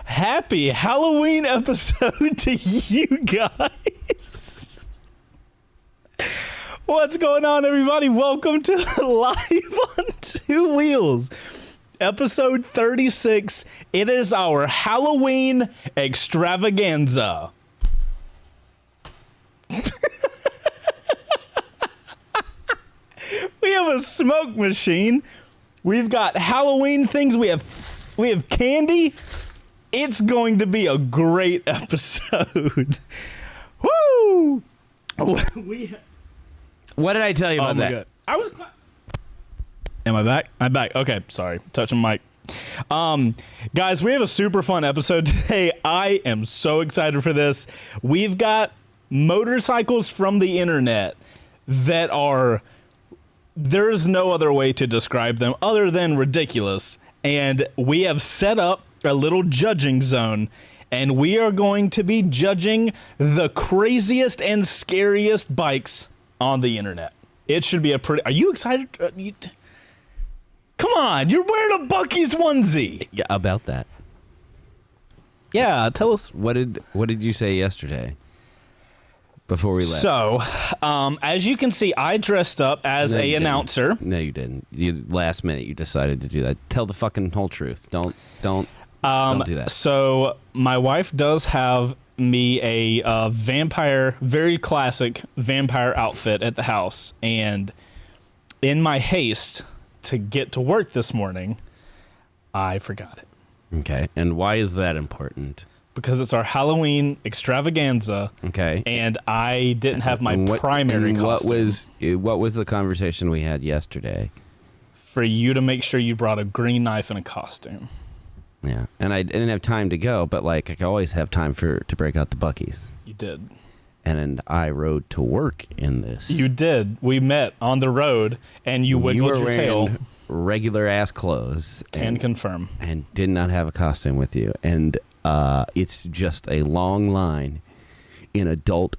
Happy Halloween episode to you guys. What's going on, everybody? Welcome to Live on Two Wheels, episode 36. It is our Halloween extravaganza. We have a smoke machine. We've got Halloween things. We have candy. It's going to be a great episode. Woo! What did I tell you about that? God. Am I back? I'm back. Okay, sorry. Touching mic. Guys, we have a super fun episode today. I am so excited for this. We've got motorcycles from the internet that are... There's no other way to describe them other than ridiculous. And we have set up a little judging zone, and we are going to be judging the craziest and scariest bikes on the internet. It should be a pretty... Are you excited? Come on, you're wearing a Buc-ee's onesie. Yeah, about that. Yeah, tell us. What did you say yesterday before we left? So, as you can see, I dressed up as an announcer. No, you didn't. Last minute, you decided to do that. Tell the fucking whole truth. Don't do that. So my wife does have me a vampire, very classic vampire outfit at the house. And in my haste to get to work this morning, I forgot it. Okay. And why is that important? Because it's our Halloween extravaganza. Okay. And I didn't have my primary costume. What was the conversation we had yesterday? For you to make sure you brought a green knife and a costume. Yeah, and I didn't have time to go, but like I always have time to break out the Buc-ee's. You did. And I rode to work in this. You did. We met on the road, and you wiggled your tail. Regular ass clothes. Can confirm. And did not have a costume with you. And it's just a long line in adult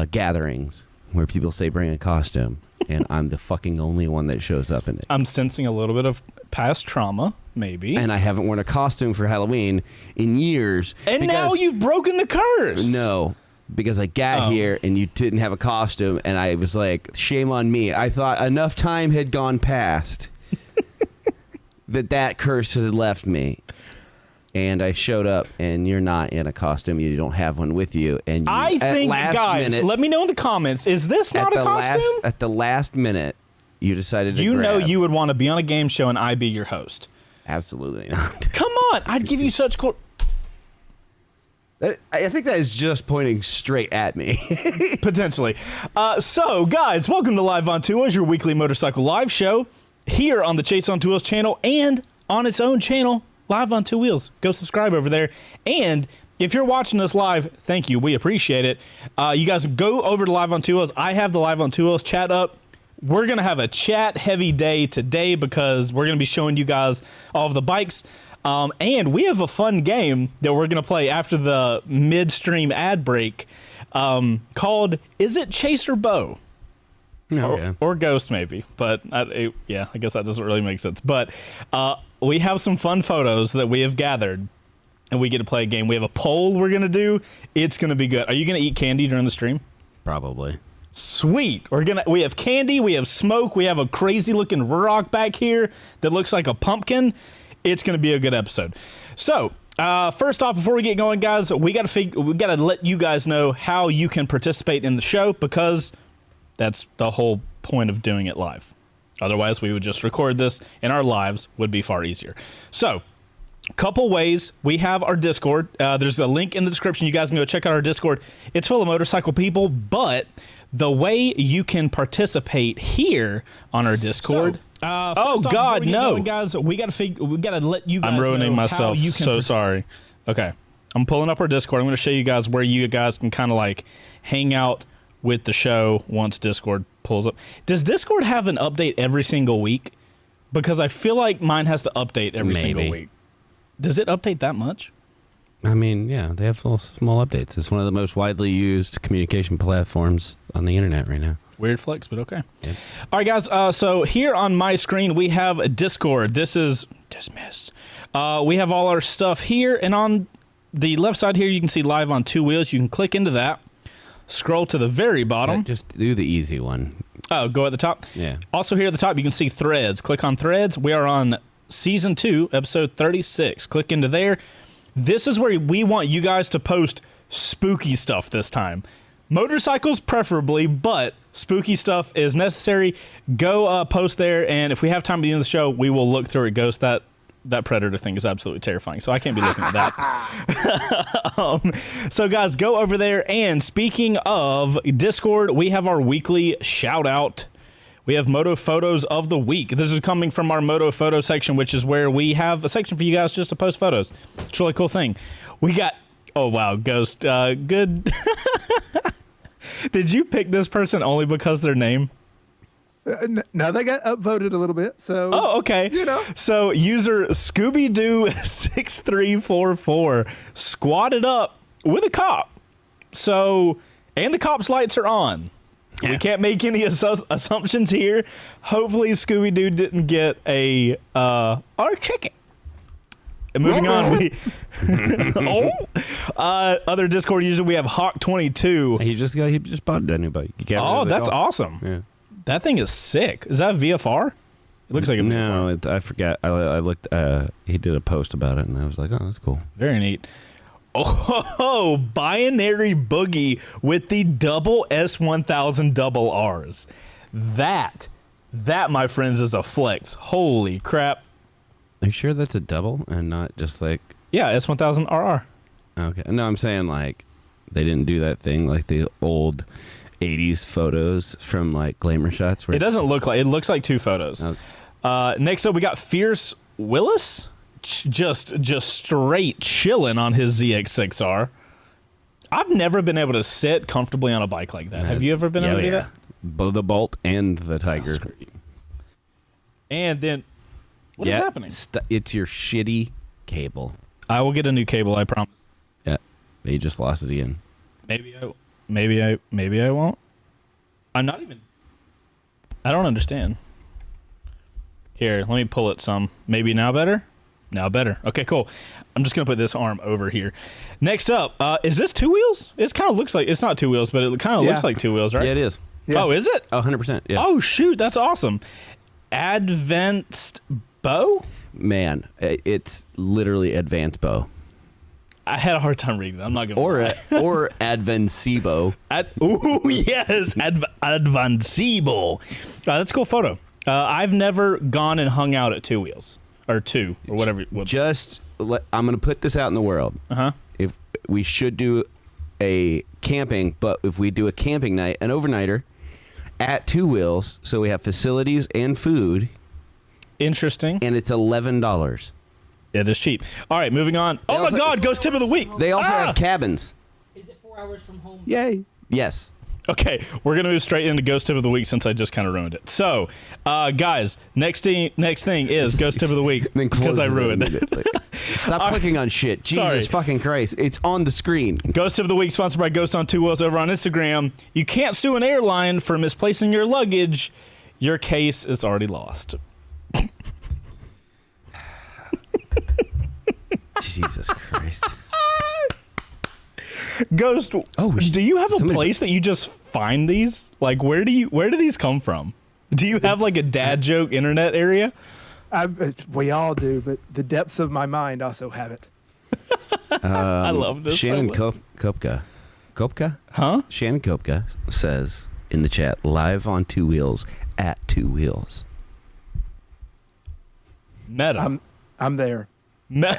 gatherings where people say bring a costume, and I'm the fucking only one that shows up in it. I'm sensing a little bit of past trauma. Maybe. And I haven't worn a costume for Halloween in years. And now you've broken the curse. No, because I got here and you didn't have a costume, and I was like, shame on me. I thought enough time had gone past that curse had left me. And I showed up, and you're not in a costume. You don't have one with you. And I think, guys, let me know in the comments, is this not a costume? At the last minute, you decided to You know you would want to be on a game show, and I be your host. Absolutely not. Come on, I'd give you such cool... I think that is just pointing straight at me. Potentially. So, guys, welcome to Live on Two Wheels, your weekly motorcycle live show here on the Chase on Two Wheels channel and on its own channel, Live on Two Wheels. Go subscribe over there. And if you're watching us live, thank you. We appreciate it. You guys go over to Live on Two Wheels. I have the Live on Two Wheels chat up. We're going to have a chat-heavy day today because we're going to be showing you guys all of the bikes. And we have a fun game that we're going to play after the midstream ad break called Is It Chase or Beau? Or Ghost, maybe. But, I guess that doesn't really make sense. But we have some fun photos that we have gathered, and we get to play a game. We have a poll we're going to do. It's going to be good. Are you going to eat candy during the stream? Probably. Sweet. We have candy, we have smoke, we have a crazy looking rock back here that looks like a pumpkin. It's going to be a good episode. So, first off, before we get going, guys, we got to let you guys know how you can participate in the show, because that's the whole point of doing it live. Otherwise, we would just record this and our lives would be far easier. So, couple ways. We have our Discord. There's a link in the description. You guys can go check out our Discord. It's full of motorcycle people, but the way you can participate here on our Discord. Oh God, no, guys! We gotta let you guys. I'm ruining myself. So sorry. Okay, I'm pulling up our Discord. I'm going to show you guys where you guys can kind of like hang out with the show once Discord pulls up. Does Discord have an update every single week? Because I feel like mine has to update every single week. Does it update that much? I mean, yeah, they have little small updates. It's one of the most widely used communication platforms on the internet right now. Weird flex, but okay. Yep. All right, guys. So here on my screen, we have a Discord. This is dismissed. We have all our stuff here. And on the left side here, you can see Live on Two Wheels. You can click into that. Scroll to the very bottom. Yeah, just do the easy one. Oh, go at the top? Yeah. Also here at the top, you can see Threads. Click on Threads. We are on Season 2, Episode 36. Click into there. This is where we want you guys to post spooky stuff this time. Motorcycles preferably, but spooky stuff is necessary. Go post there, and if we have time at the end of the show, we will look through it. Ghost, that predator thing is absolutely terrifying, so I can't be looking at that. So guys, go over there. And speaking of Discord, we have our weekly shout out. We have Moto Photos of the Week. This is coming from our Moto Photo section, which is where we have a section for you guys just to post photos. It's a really cool thing. We got, oh wow, Ghost, good. Did you pick this person only because their name? No, they got upvoted a little bit. So. Oh, okay. You know. So user Scooby-Doo6344 squatted up with a cop. So, and the cop's lights are on. Yeah. We can't make any assumptions here. Hopefully Scooby-Doo didn't get our chicken. And moving on, we other Discord user, we have Hawk22. He just bought that new bike. Oh, that's awesome. Yeah. That thing is sick. Is that VFR? It looks like a VFR. No, I forgot. I looked. He did a post about it, and I was like, "Oh, that's cool." Very neat. Oh, binary boogie with the double S1000 double Rs. That, my friends, is a flex. Holy crap! Are you sure that's a double and not just like? Yeah, S1000 RR. Okay, no, I'm saying like they didn't do that thing like the old 80s photos from like glamour shots. Where it doesn't look like, it looks like two photos. Okay. Next up, we got Fierce Willis, just straight chilling on his ZX6R. I've never been able to sit comfortably on a bike like that. Have you ever been able to do that? Both the Bolt and the Tiger. And then, what is happening? It's your shitty cable. I will get a new cable, I promise. Yeah, you just lost it again. Maybe I won't. I'm not even. I don't understand. Here, let me pull it some. Maybe now better? Now better. Okay, cool. I'm just going to put this arm over here. Next up, is this two wheels? It kind of looks like, it's not two wheels, but it kind of looks like two wheels, right? Yeah, it is. Yeah. Oh, is it? 100%, yeah. Oh, shoot, that's awesome. Advanced Beau? Man, it's literally Advanced Beau. I had a hard time reading that. I'm not going to lie. Or Advancebo. Ooh, yes. Advancebo. That's a cool photo. I've never gone and hung out at two wheels. Or two, or whatever. I'm going to put this out in the world. Uh-huh. If we should do a camping, but if we do a camping night, an overnighter, at two wheels, so we have facilities and food. Interesting. And it's $11. It is cheap. All right, moving on. Oh my God, Ghost Tip of the Week. They also have cabins. Is it 4 hours from home? Yay. Yes. Okay, we're going to move straight into Ghost Tip of the Week since I just kind of ruined it. So, guys, next thing is Ghost Tip of the Week because I ruined it. Stop clicking on shit. Jesus fucking Christ. It's on the screen. Ghost Tip of the Week sponsored by Ghost on Two Wheels over on Instagram. You can't sue an airline for misplacing your luggage. Your case is already lost. Jesus Christ. Ghost, do you have a place that you just find these? Like, where do these come from? Do you have like a dad joke internet area? We all do, but the depths of my mind also have it. I love this. Shannon Kopka. Kopka? Huh? Shannon Kopka says in the chat, live on two wheels at two wheels. Meta. I'm there. No,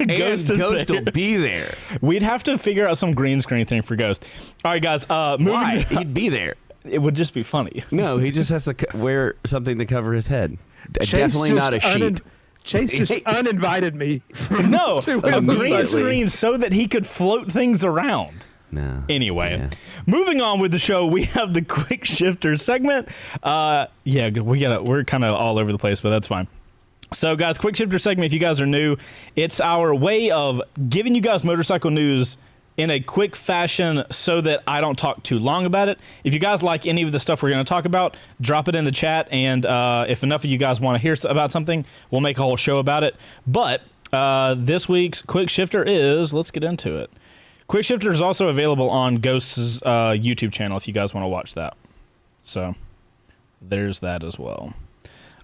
Ghost is Ghost there. will be there. We'd have to figure out some green screen thing for Ghost. All right, guys. Moving. Why? He'd be there. It would just be funny. No, he just has to wear something to cover his head. Definitely just not a sheet. Chase just uninvited me. No, to a his green site. screen so that he could float things around. No. Anyway, Yeah. moving on with the show, we have the quick shifter segment. We're kind of all over the place, but that's fine. So, guys, quick shifter segment. If you guys are new, it's our way of giving you guys motorcycle news in a quick fashion so that I don't talk too long about it. If you guys like any of the stuff we're going to talk about, drop it in the chat. And if enough of you guys want to hear about something, we'll make a whole show about it. But this week's quick shifter is, let's get into it. Quick shifter is also available on Ghost's YouTube channel if you guys want to watch that. So there's that as well.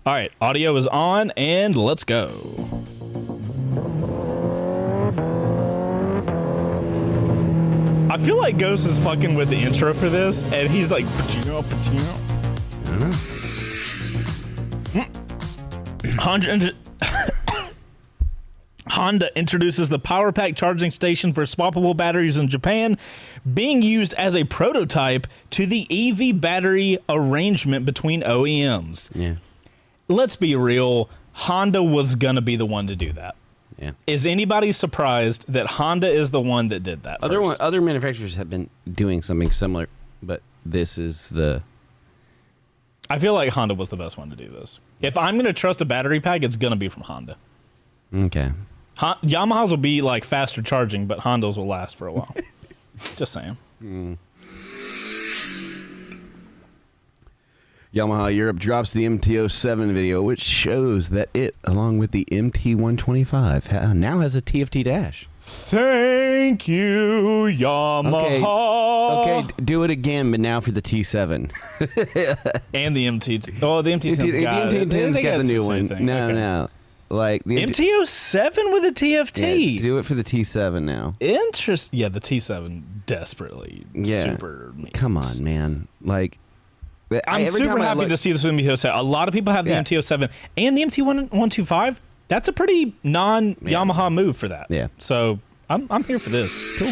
All right, audio is on, and let's go. I feel like Ghost is fucking with the intro for this, and he's like, Honda introduces the Power Pack charging station for swappable batteries in Japan, being used as a prototype to the EV battery arrangement between OEMs. Yeah. Let's be real, Honda was gonna be the one to do that. Yeah. Is anybody surprised that Honda is the one that did that first? Other manufacturers have been doing something similar, but this is the... I feel like Honda was the best one to do this. If I'm going to trust a battery pack, it's going to be from Honda. Okay. Yamahas will be like faster charging, but Hondas will last for a while. Just saying. Yamaha Europe drops the MT-07 video, which shows that it, along with the MT-125, now has a TFT dash. Thank you, Yamaha. Okay, do it again, but now for the T7. And the MT. Oh, the MT-10's got it. The MT-10's They got the new same one. thing. No, Okay. no. Like the MT-07 with a TFT. Yeah, do it for the T7 now. Interesting. Yeah, the T7 desperately super needs. Come on, man. Like, I'm super happy to see this with MT-07. A lot of people have the MT-07 and the MT-125. That's a pretty non-Yamaha move for that. Yeah. So I'm here for this. Cool.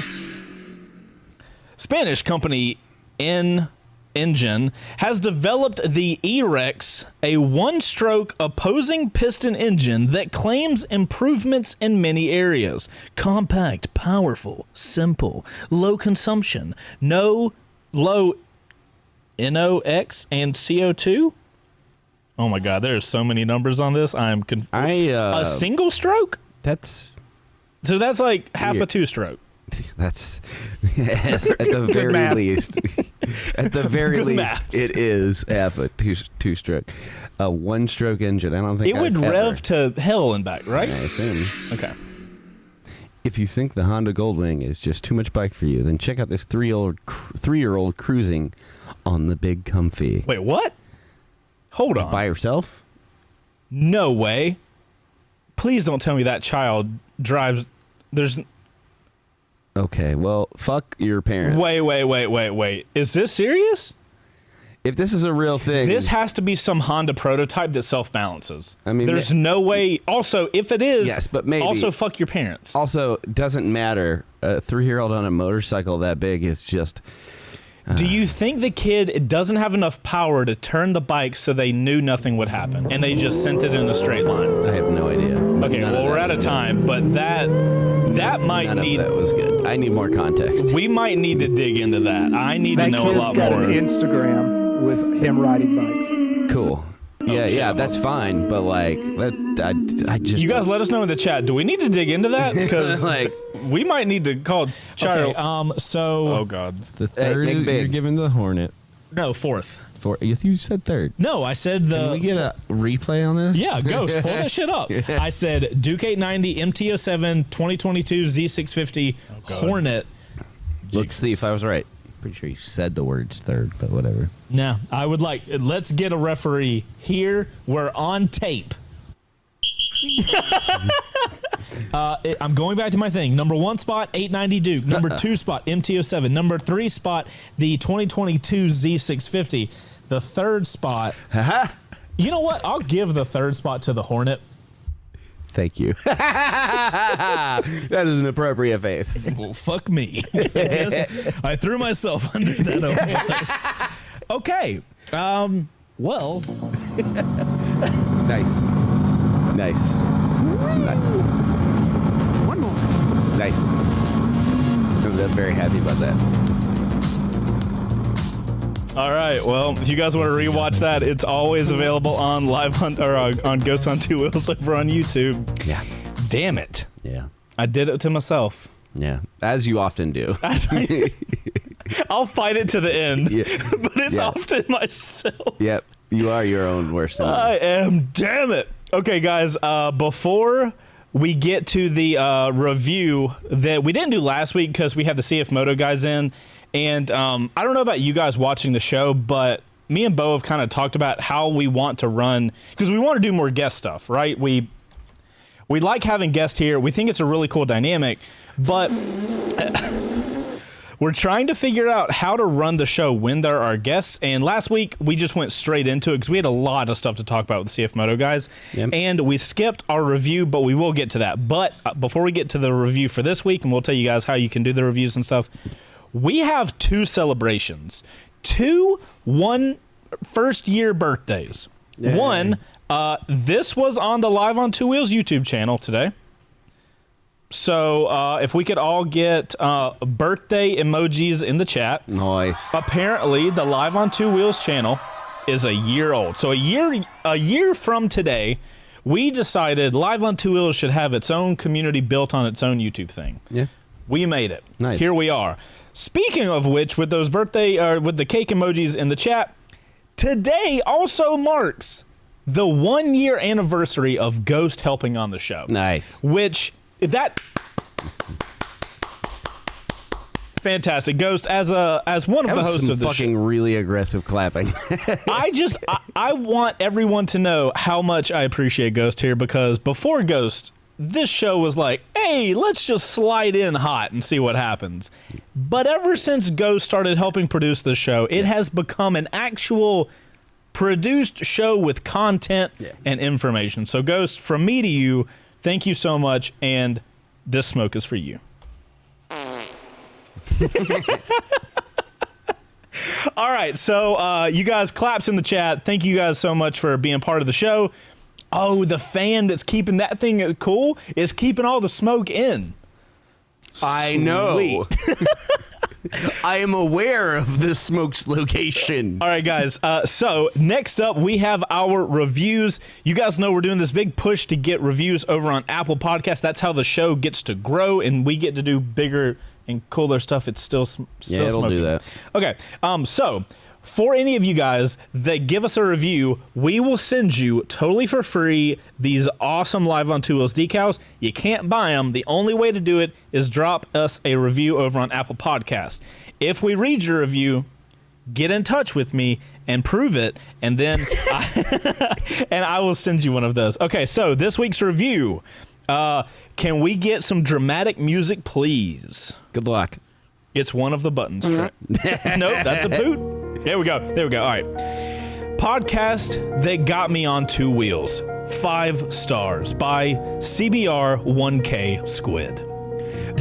Spanish company Engine has developed the E36, a one-stroke opposing piston engine that claims improvements in many areas. Compact, powerful, simple, low consumption, low NOx and CO2. Oh my God, there's so many numbers on this. I'm confused. A single stroke? That's like half a two-stroke. yes, at the very least. At the very least, maths. it is half a two-stroke. A one-stroke engine. I don't think It would rev to hell and back, right? I assume. Okay. If you think the Honda Goldwing is just too much bike for you, then check out this three-year-old cruising on the Big Comfy. Wait, what? Hold on. By herself? No way. Please don't tell me that child drives. There's. Okay, well, fuck your parents. Wait. Is this serious? If this is a real thing... This has to be some Honda prototype that self-balances. I mean, there's no way. Also, if it is, yes, but maybe. Also, fuck your parents. Also, doesn't matter. A 3-year-old on a motorcycle that big is just... Do you think the kid doesn't have enough power to turn the bike so they knew nothing would happen, and they just sent it in a straight line? I have no idea. Okay, well, we're out of time, but that might need... None of that was good. I need more context. We might need to dig into that. I need to know a lot got more. an Instagram with him riding bikes. Cool. Yeah, that's fine, but like, I just... You guys let us know in the chat. Do we need to dig into that? Because like, we might need to call Charo. Okay, so... Oh, God. The third make big. you're giving the Hornet. No, fourth. You said third. No, I said the... Can we get a replay on this? Yeah, Ghost, pull that shit up. I said Duke 890, MT-07, 2022 Z650, Hornet. let's see if I was right. Pretty sure you said the words third, but whatever. No, I would like... Let's get a referee here. We're on tape. I'm going back to my thing. Number 1 spot, 890 Duke. Number 2 spot, MT-07. Number 3 spot, the 2022 Z650. The third spot... You know what? I'll give the third spot to the Hornet. Thank you. That is an appropriate face. Well, fuck me. Yes, I threw myself under that. Okay. Well. Nice. One more. Nice. I'm very happy about that. All right. Well, if you guys want to rewatch that, it's always available on on Ghosts on Two Wheels over on YouTube. Yeah. Damn it. Yeah. I did it to myself. Yeah. As you often do. I'll fight it to the end, Yeah. but it's often myself. Yep. You are your own worst enemy. I am. Damn it. Okay, guys. Before we get to the review that we didn't do last week because we had the CF Moto guys in, and I don't know about you guys watching the show, but me and Beau have kind of talked about how we want to run, because we want to do more guest stuff, right? We like having guests here. We think it's a really cool dynamic, but we're trying to figure out how to run the show when there are guests. And last week, we just went straight into it because we had a lot of stuff to talk about with the CF Moto guys. Yep. And we skipped our review, but we will get to that. But before we get to the review for this week, and we'll tell you guys how you can do the reviews and stuff, we have two celebrations. Two first year birthdays. Yay. One, this was on the Live on Two Wheels YouTube channel today. So if we could all get birthday emojis in the chat. Nice. Apparently, the Live on Two Wheels channel is a year old. So a year from today, we decided Live on Two Wheels should have its own community built on its own YouTube thing. Yeah. We made it. Nice. Here we are. Speaking of which, with those with the cake emojis in the chat, today also marks the 1 year anniversary of Ghost helping on the show. Nice. Which fantastic. Ghost, as one of the hosts of the fucking show, really aggressive clapping. I want everyone to know how much I appreciate Ghost here, because before Ghost, this show was like, hey, let's just slide in hot and see what happens. But ever since Ghost started helping produce this show, it has become an actual produced show with content and information. So Ghost, from me to you, thank you so much, and this smoke is for you. All right, so you guys, claps in the chat. Thank you guys so much for being part of the show. Oh, the fan that's keeping that thing cool is keeping all the smoke in. I know. I am aware of the smoke's location. All right, guys. So next up, we have our reviews. You guys know we're doing this big push to get reviews over on Apple Podcasts. That's how the show gets to grow, and we get to do bigger and cooler stuff. It's still it'll smoking. do that. Okay. So for any of you guys that give us a review, we will send you totally for free these awesome Live on Two Wheels decals. You can't buy them. The only way to do it is drop us a review over on Apple Podcasts. If we read your review, get in touch with me and prove it, and then I will send you one of those. Okay, so this week's review. Can we get some dramatic music, please? Good luck. It's one of the buttons. Nope, that's a poot. There we go. All right. Podcast that got me on two wheels. 5 stars by CBR1K Squid.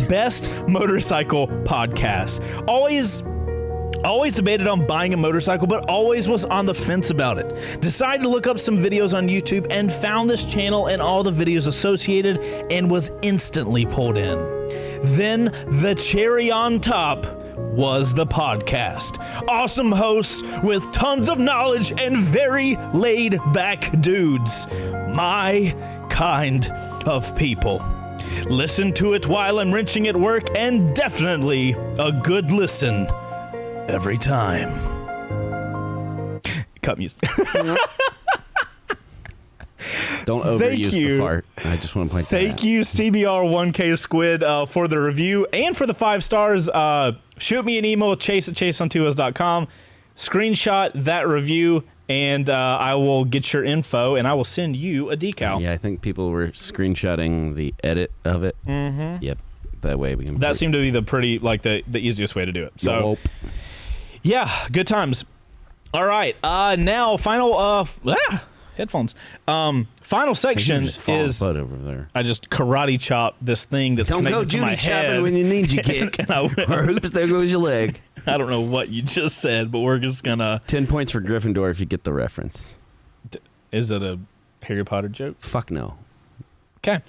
Best motorcycle podcast. Always debated on buying a motorcycle, but always was on the fence about it. Decided to look up some videos on YouTube and found this channel and all the videos associated and was instantly pulled in. Then the cherry on top was the podcast. Awesome hosts with tons of knowledge and very laid back dudes. My kind of people. Listen to it while I'm wrenching at work, and definitely a good listen every time. Cut music. Don't overuse the fart. I just want to point that out. Thank you, CBR1K Squid, for the review and for the 5 stars. Shoot me an email, chase@chaseontwos.com. Screenshot that review, and I will get your info, and I will send you a decal. Yeah, I think people were screenshotting the edit of it. Mm-hmm. Yep. That way we can... That seemed to be the easiest way to do it. So, Nope. Yeah, good times. All right, now final... headphones. Final section Just falling is butt over there. I just karate chop this thing that's Don't go connected to my Judy chopping head. when you ninja kick. And I went- or oops, there goes your leg. I don't know what you just said, but we're just gonna. 10 points for Gryffindor if you get the reference. Is it a Harry Potter joke? Fuck no. Okay.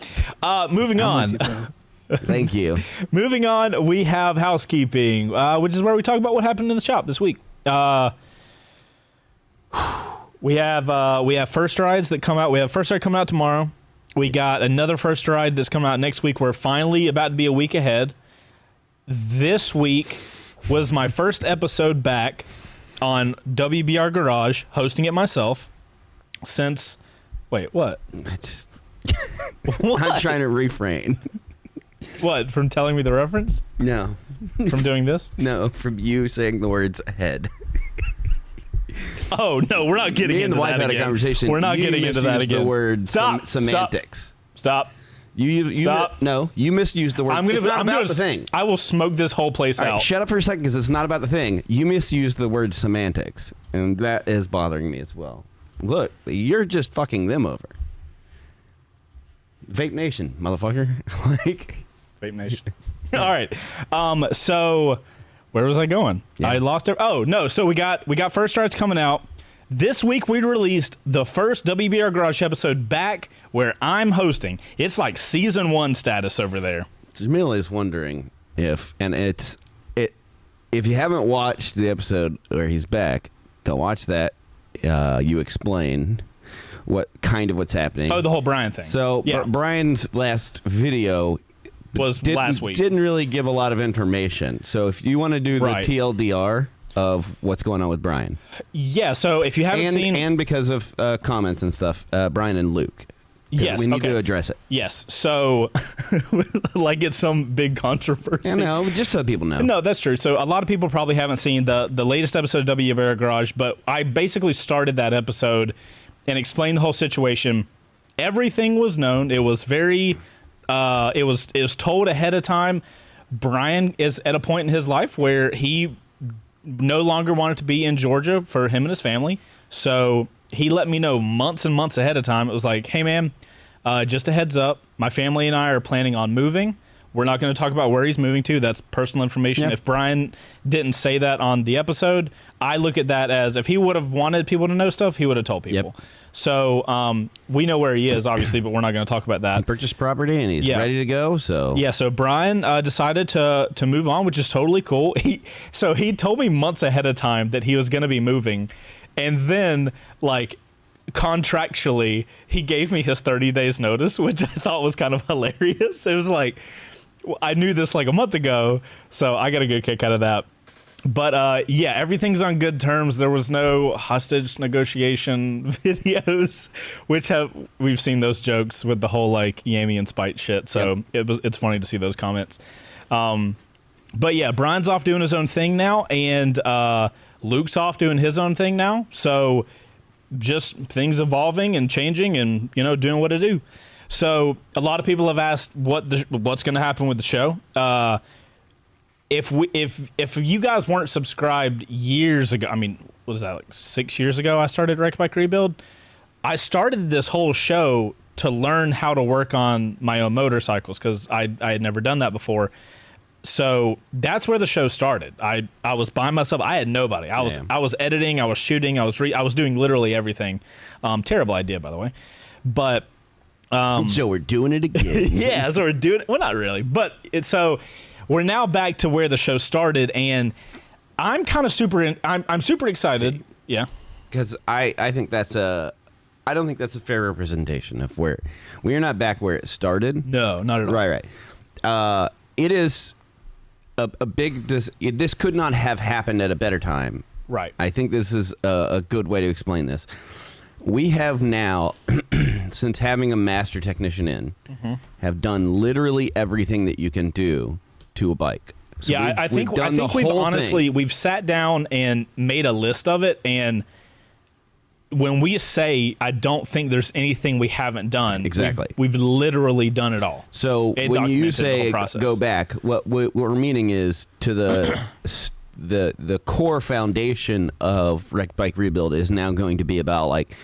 Moving on. Thank you. Moving on, we have housekeeping, which is where we talk about what happened in the shop this week. We have first rides that come out. We have first ride coming out tomorrow. We got another first ride that's coming out next week. We're finally about to be a week ahead. This week was my first episode back on WBR Garage, hosting it myself. Since, wait, what? I'm trying to refrain. What, from telling me the reference? No. From doing this? No, from you saying the words ahead. Oh, no, we're not getting Me and into the wife that had again. a conversation. We're not You getting into that misused again. the word Stop. semantics. Stop. You Stop. No, you misused the word. It's not about the thing. I will smoke this whole place All right, out. shut up for a second because it's not about the thing. You misused the word semantics, and that is bothering me as well. Look, you're just fucking them over. Vape Nation, motherfucker. Like, Vape Nation. All right. So where was I going? Yeah. I lost it. Oh no. So we got first rides coming out this week. We released the first WBR Garage episode back where I'm hosting. It's like season 1 status over there. Jamil is wondering if you haven't watched the episode where he's back, go watch that. You explain what's happening. Oh, the whole Brian thing. So yeah, Brian's last video was last week. Didn't really give a lot of information. So if you want to do the Right. TLDR of what's going on with Brian, Yeah. So if you haven't seen, and because of comments and stuff, Brian and Luke. 'Cause yes, we need okay. to address it. Yes. So like it's some big controversy. I know, just so people know. No, that's true. So a lot of people probably haven't seen the latest episode of WBR Garage, but I basically started that episode and explained the whole situation. Everything was known. It was very, it was told ahead of time. Brian is at a point in his life where he no longer wanted to be in Georgia for him and his family. So he let me know months and months ahead of time. It was like, hey man, just a heads up. My family and I are planning on moving. We're not going to talk about where he's moving to. That's personal information. Yep. If Brian didn't say that on the episode, I look at that as if he would have wanted people to know stuff, he would have told people. Yep. So we know where he is, obviously, but we're not going to talk about He that. purchased property and he's Yeah. ready to go. So Yeah, so Brian decided to move on, which is totally cool. He told me months ahead of time that he was going to be moving, and then like contractually he gave me his 30 days notice, which I thought was kind of hilarious. It was like, I knew this like a month ago, so I got a good kick out of that. But yeah, everything's on good terms. There was no hostage negotiation videos, which we've seen those jokes with the whole like Yami and Spite shit. So it's funny to see those comments. But yeah, Brian's off doing his own thing now, and Luke's off doing his own thing now. So just things evolving and changing, and doing what to do. So a lot of people have asked what's going to happen with the show. If you guys weren't subscribed years ago, I mean, what was that, like 6 years ago? I started Wreck Bike Rebuild. I started this whole show to learn how to work on my own motorcycles because I had never done that before. So that's where the show started. I was by myself. I had nobody. I was editing. I was shooting. I was doing literally everything. Terrible idea, by the way. But so we're doing it again. yeah, so we're doing it. Well, not really, but so we're now back to where the show started, and I'm kind of I'm super excited. Yeah, Because I think I don't think that's a fair representation of where we are not back where it started. no, not at all. Right. It is a big. This could not have happened at a better time. Right. I think this is a good way to explain this. We have now, since having a master technician in, have done literally everything that you can do to a bike. So yeah, I think we've honestly we've sat down and made a list of it, and when we say I don't think there's anything we haven't done, Exactly. we've literally done it all. So It when you documented the whole say process. go back, what we're meaning is to the core foundation of Wreck Bike Rebuild is now going to be about like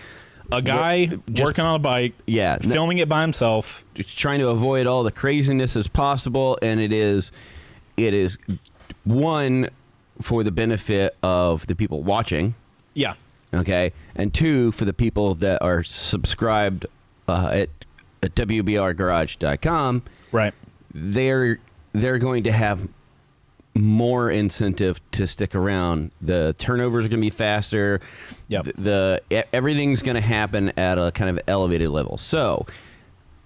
a guy just- working on a bike, Yeah, filming it by himself. just trying to avoid all the craziness as possible, and it is one for the benefit of the people watching, Yeah. okay, and two for the people that are subscribed at wbrgarage.com. Right. They're going to have more incentive to stick around. The turnovers are going to be faster. Yep. Everything's going to happen at a kind of elevated level. So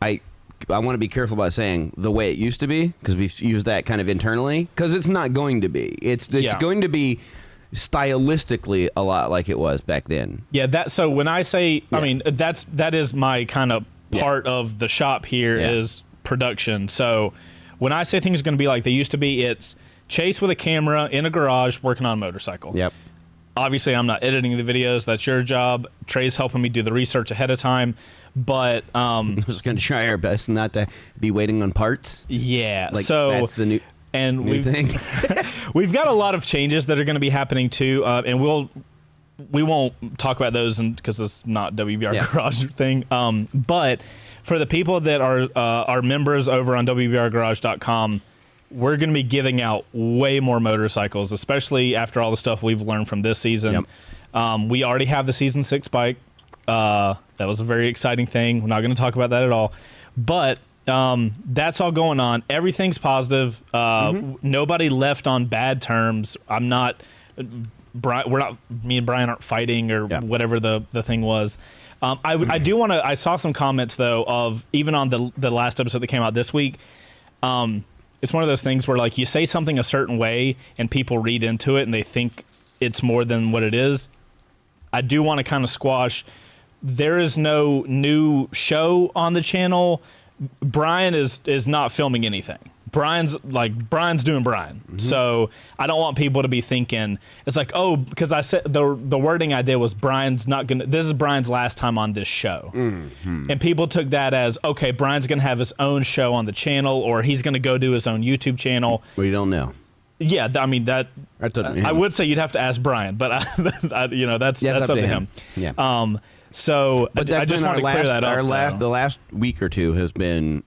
I want to be careful about saying the way it used to be, because we've used that kind of internally, because it's not going to be. It's going to be stylistically a lot like it was back then. Yeah, so when I say, Yeah. I mean, that is my kind of part of the shop here is production. So when I say things are going to be like they used to be, it's Chase with a camera in a garage working on a motorcycle. Yep. Obviously, I'm not editing the videos. That's your job. Trey's helping me do the research ahead of time. But We're just going to try our best not to be waiting on parts. yeah, Like, so that's the new we've thing. we've got a lot of changes that are going to be happening too, and we won't talk about those because it's not WBR Garage thing. But for the people that are members over on WBRgarage.com, we're going to be giving out way more motorcycles, especially after all the stuff we've learned from this season. Yep. We already have the Season 6 bike. That was a very exciting thing. We're not going to talk about that at all. But that's all going on. Everything's positive. Nobody left on bad terms. I'm not... me and Brian aren't fighting or whatever the thing was. I do want to... I saw some comments, though, of even on the last episode that came out this week. It's one of those things where, like, you say something a certain way and people read into it and they think it's more than what it is. I do want to kind of squash. There is no new show on the channel. Brian is not filming anything. Brian's doing Brian. So I don't want people to be thinking it's like, oh, because I said the wording I did was Brian's not gonna. This is Brian's last time on this show, and people took that as okay. Brian's gonna have his own show on the channel, or he's gonna go do his own YouTube channel. We don't know. Yeah, I mean that. I would say you'd have to ask Brian, but that's up to him. Yeah. So but I just want to clear that up. The last week or two has been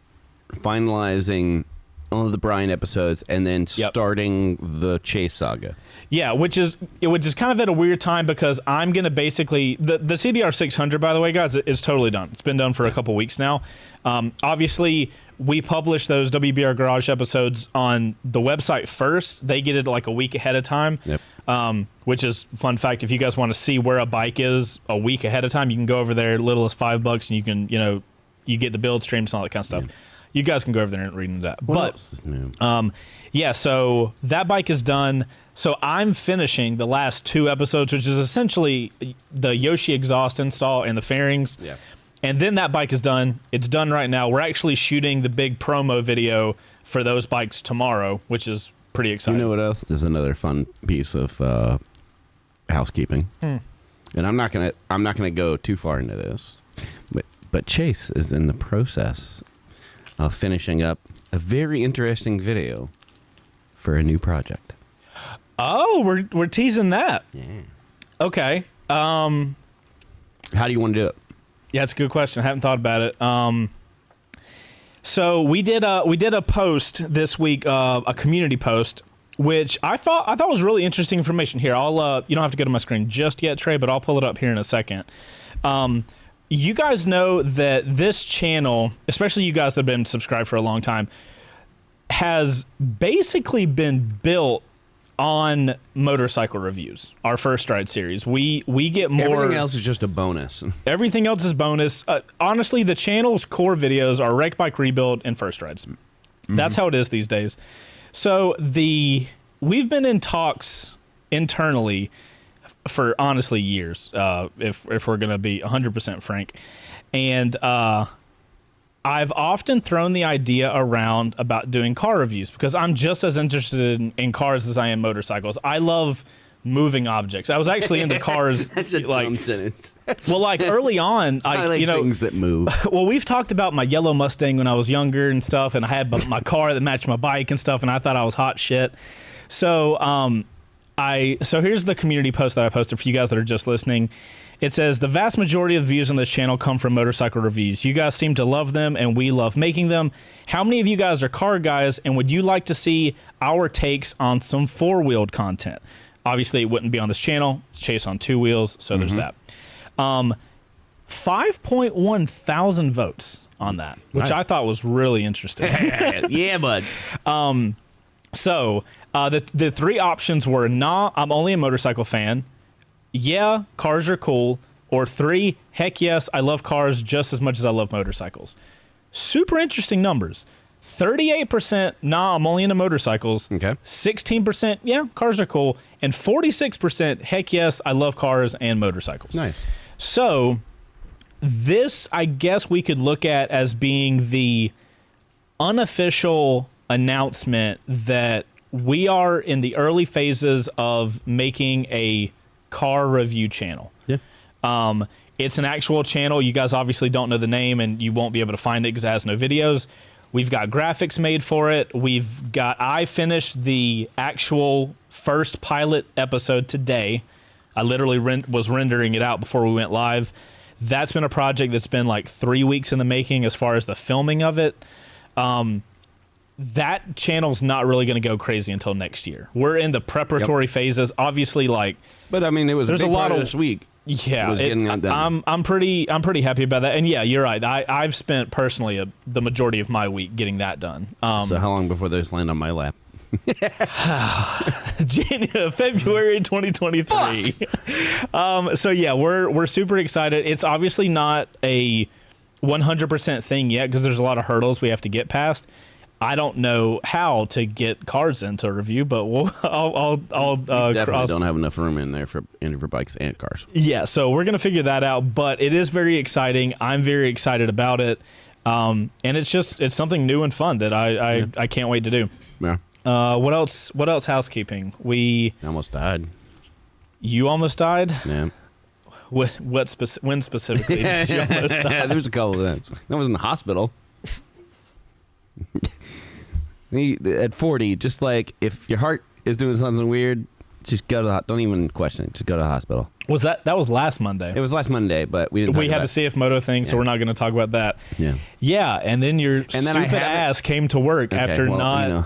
finalizing all of the Brian episodes and then starting the Chase saga. Yeah, which is kind of at a weird time because I'm going to basically... The CBR 600, by the way, guys, is totally done. It's been done for a couple weeks now. Obviously, we publish those WBR Garage episodes on the website first. They get it like a week ahead of time, which is, fun fact, if you guys want to see where a bike is a week ahead of time, you can go over there, little as $5, and you can, you get the build streams and all that kind of stuff. You guys can go over there and read into that. What else is new? So that bike is done. So I'm finishing the last 2 episodes, which is essentially the Yoshi exhaust install and the fairings. Yeah. And then that bike is done. It's done right now. We're actually shooting the big promo video for those bikes tomorrow, which is pretty exciting. You know what else? There's another fun piece of housekeeping. And I'm not gonna go too far into this, but Chase is in the process of finishing up a very interesting video for a new project. Oh, we're teasing that. Yeah. Okay. How do you want to do it? Yeah, it's a good question. I haven't thought about it. So we did a post this week, a community post, which I thought was really interesting information. Here, I'll you don't have to go to my screen just yet, Trey, but I'll pull it up here in a second. You guys know that this channel, especially you guys that have been subscribed for a long time, has basically been built on motorcycle reviews. Our First Ride series. We get more. Everything else is just a bonus. Everything else is bonus. Honestly, the channel's core videos are Wreck Bike Rebuild and First Rides. That's how it is these days. So we've been in talks internally for honestly years, if we're gonna be 100% frank, and I've often thrown the idea around about doing car reviews because I'm just as interested in cars as I am motorcycles. I love moving objects. I was actually into cars. That's a dumb sentence. Well, like early on, I like things that move. Well, we've talked about my yellow Mustang when I was younger and stuff, and I had my car that matched my bike and stuff, and I thought I was hot shit. So, so here's the community post that I posted for you guys that are just listening. It says, the vast majority of the views on this channel come from motorcycle reviews. You guys seem to love them, and we love making them. How many of you guys are car guys, and would you like to see our takes on some four-wheeled content? Obviously, it wouldn't be on this channel. It's Chase on two wheels, so there's that. 5.1 thousand votes on that, which Nice. I thought was really interesting. Yeah, bud. So the three options were, nah, I'm only a motorcycle fan. Yeah, cars are cool. Or 3, heck yes, I love cars just as much as I love motorcycles. Super interesting numbers. 38%, nah, I'm only into motorcycles. Okay. 16%, yeah, cars are cool. And 46%, heck yes, I love cars and motorcycles. Nice. So this, I guess we could look at as being the unofficial announcement that we are in the early phases of making a car review channel. Yeah. It's an actual channel. You guys obviously don't know the name and you won't be able to find it because it has no videos. We've got graphics made for it. I finished the actual first pilot episode today. I literally was rendering it out before we went live. That's been a project that's been like 3 weeks in the making as far as the filming of it. That channel's not really going to go crazy until next year. We're in the preparatory phases. Obviously, like, But I mean, it was There's a big a lot part of of- this week. yeah, was getting that done. I'm pretty happy about that. And yeah, you're right. I've spent personally the majority of my week getting that done. So how long before those land on my lap? February 2023. So yeah, we're super excited. It's obviously not a 100% thing yet because there's a lot of hurdles we have to get past. I don't know how to get cars into review, but I'll Definitely don't have enough room in there for bikes and cars. Yeah, so we're gonna figure that out. But it is very exciting. I'm very excited about it, and it's something new and fun that I can't wait to do. Yeah. What else? What else? Housekeeping. I almost died. You almost died. Yeah. When specifically did you almost die? There's a couple of them. I was in the hospital. At 40, just like if your heart is doing something weird, just go to don't even question it. Just go to the hospital. That was last Monday? It was last Monday, but we didn't. We had the CF Moto thing, so we're not going to talk about that. Yeah. Yeah, and then your stupid ass came to work after not. You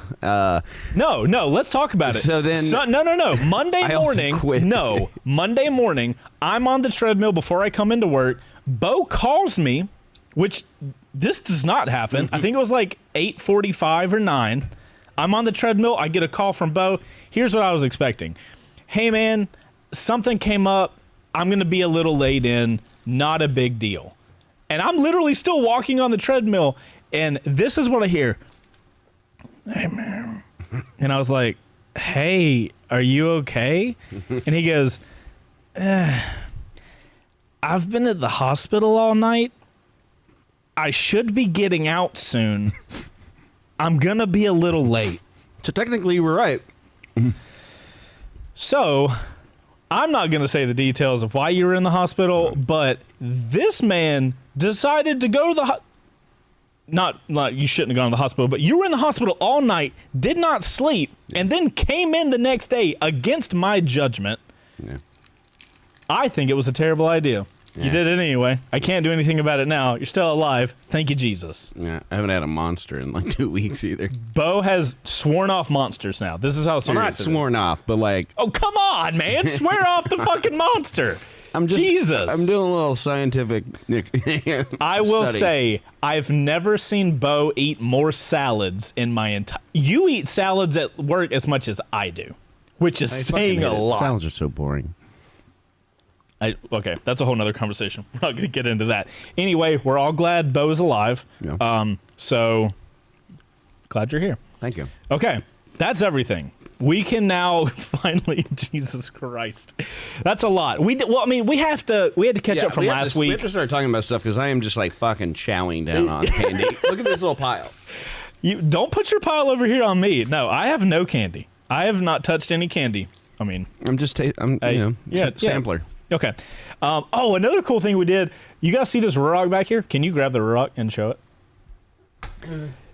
know, No, let's talk about it. So then- no. Monday I also morning. quit. No, Monday morning. I'm on the treadmill before I come into work. Beau calls me, which this does not happen. I think it was like 8:45 or 9. I'm on the treadmill. I get a call from Beau. Here's what I was expecting. Hey, man, something came up. I'm going to be a little late in. Not a big deal. And I'm literally still walking on the treadmill. And this is what I hear. Hey, man. And I was like, hey, are you okay? And he goes, I've been at the hospital all night. I should be getting out soon. I'm going to be a little late. so technically, you were right. So, I'm not going to say the details of why you were in the hospital, but this man decided to go to the not you shouldn't have gone to the hospital, but you were in the hospital all night, did not sleep, and then came in the next day against my judgment. Yeah. I think it was a terrible idea. You Yeah. did it anyway. I can't do anything about it now. You're still alive. Thank you, Jesus. Yeah. I haven't had a monster in like 2 weeks either. Beau has sworn off monsters now. This is how I'm serious not it is. sworn off, but like Oh, come on, man. Swear off the fucking monster. Jesus. I'm doing a little scientific. I will study. say, I've never seen Beau eat more salads in my entire... You eat salads at work as much as I do, which is I fucking saying hate a it. lot. Salads are so boring. Okay, that's a whole nother conversation. We're not going to get into that. Anyway, we're all glad Beau's alive. Yeah. So, glad you're here. Thank you. Okay, that's everything. We can now finally... Jesus Christ. That's a lot. We had to catch up from last We week. have to start talking about stuff because I am just like fucking chowing down on candy. Look at this little pile. You don't put your pile over here on me. No, I have no candy. I have not touched any candy. I mean, I'm just sampler. Okay. Another cool thing we did. You guys see this Ruroc back here? Can you grab the Ruroc and show it?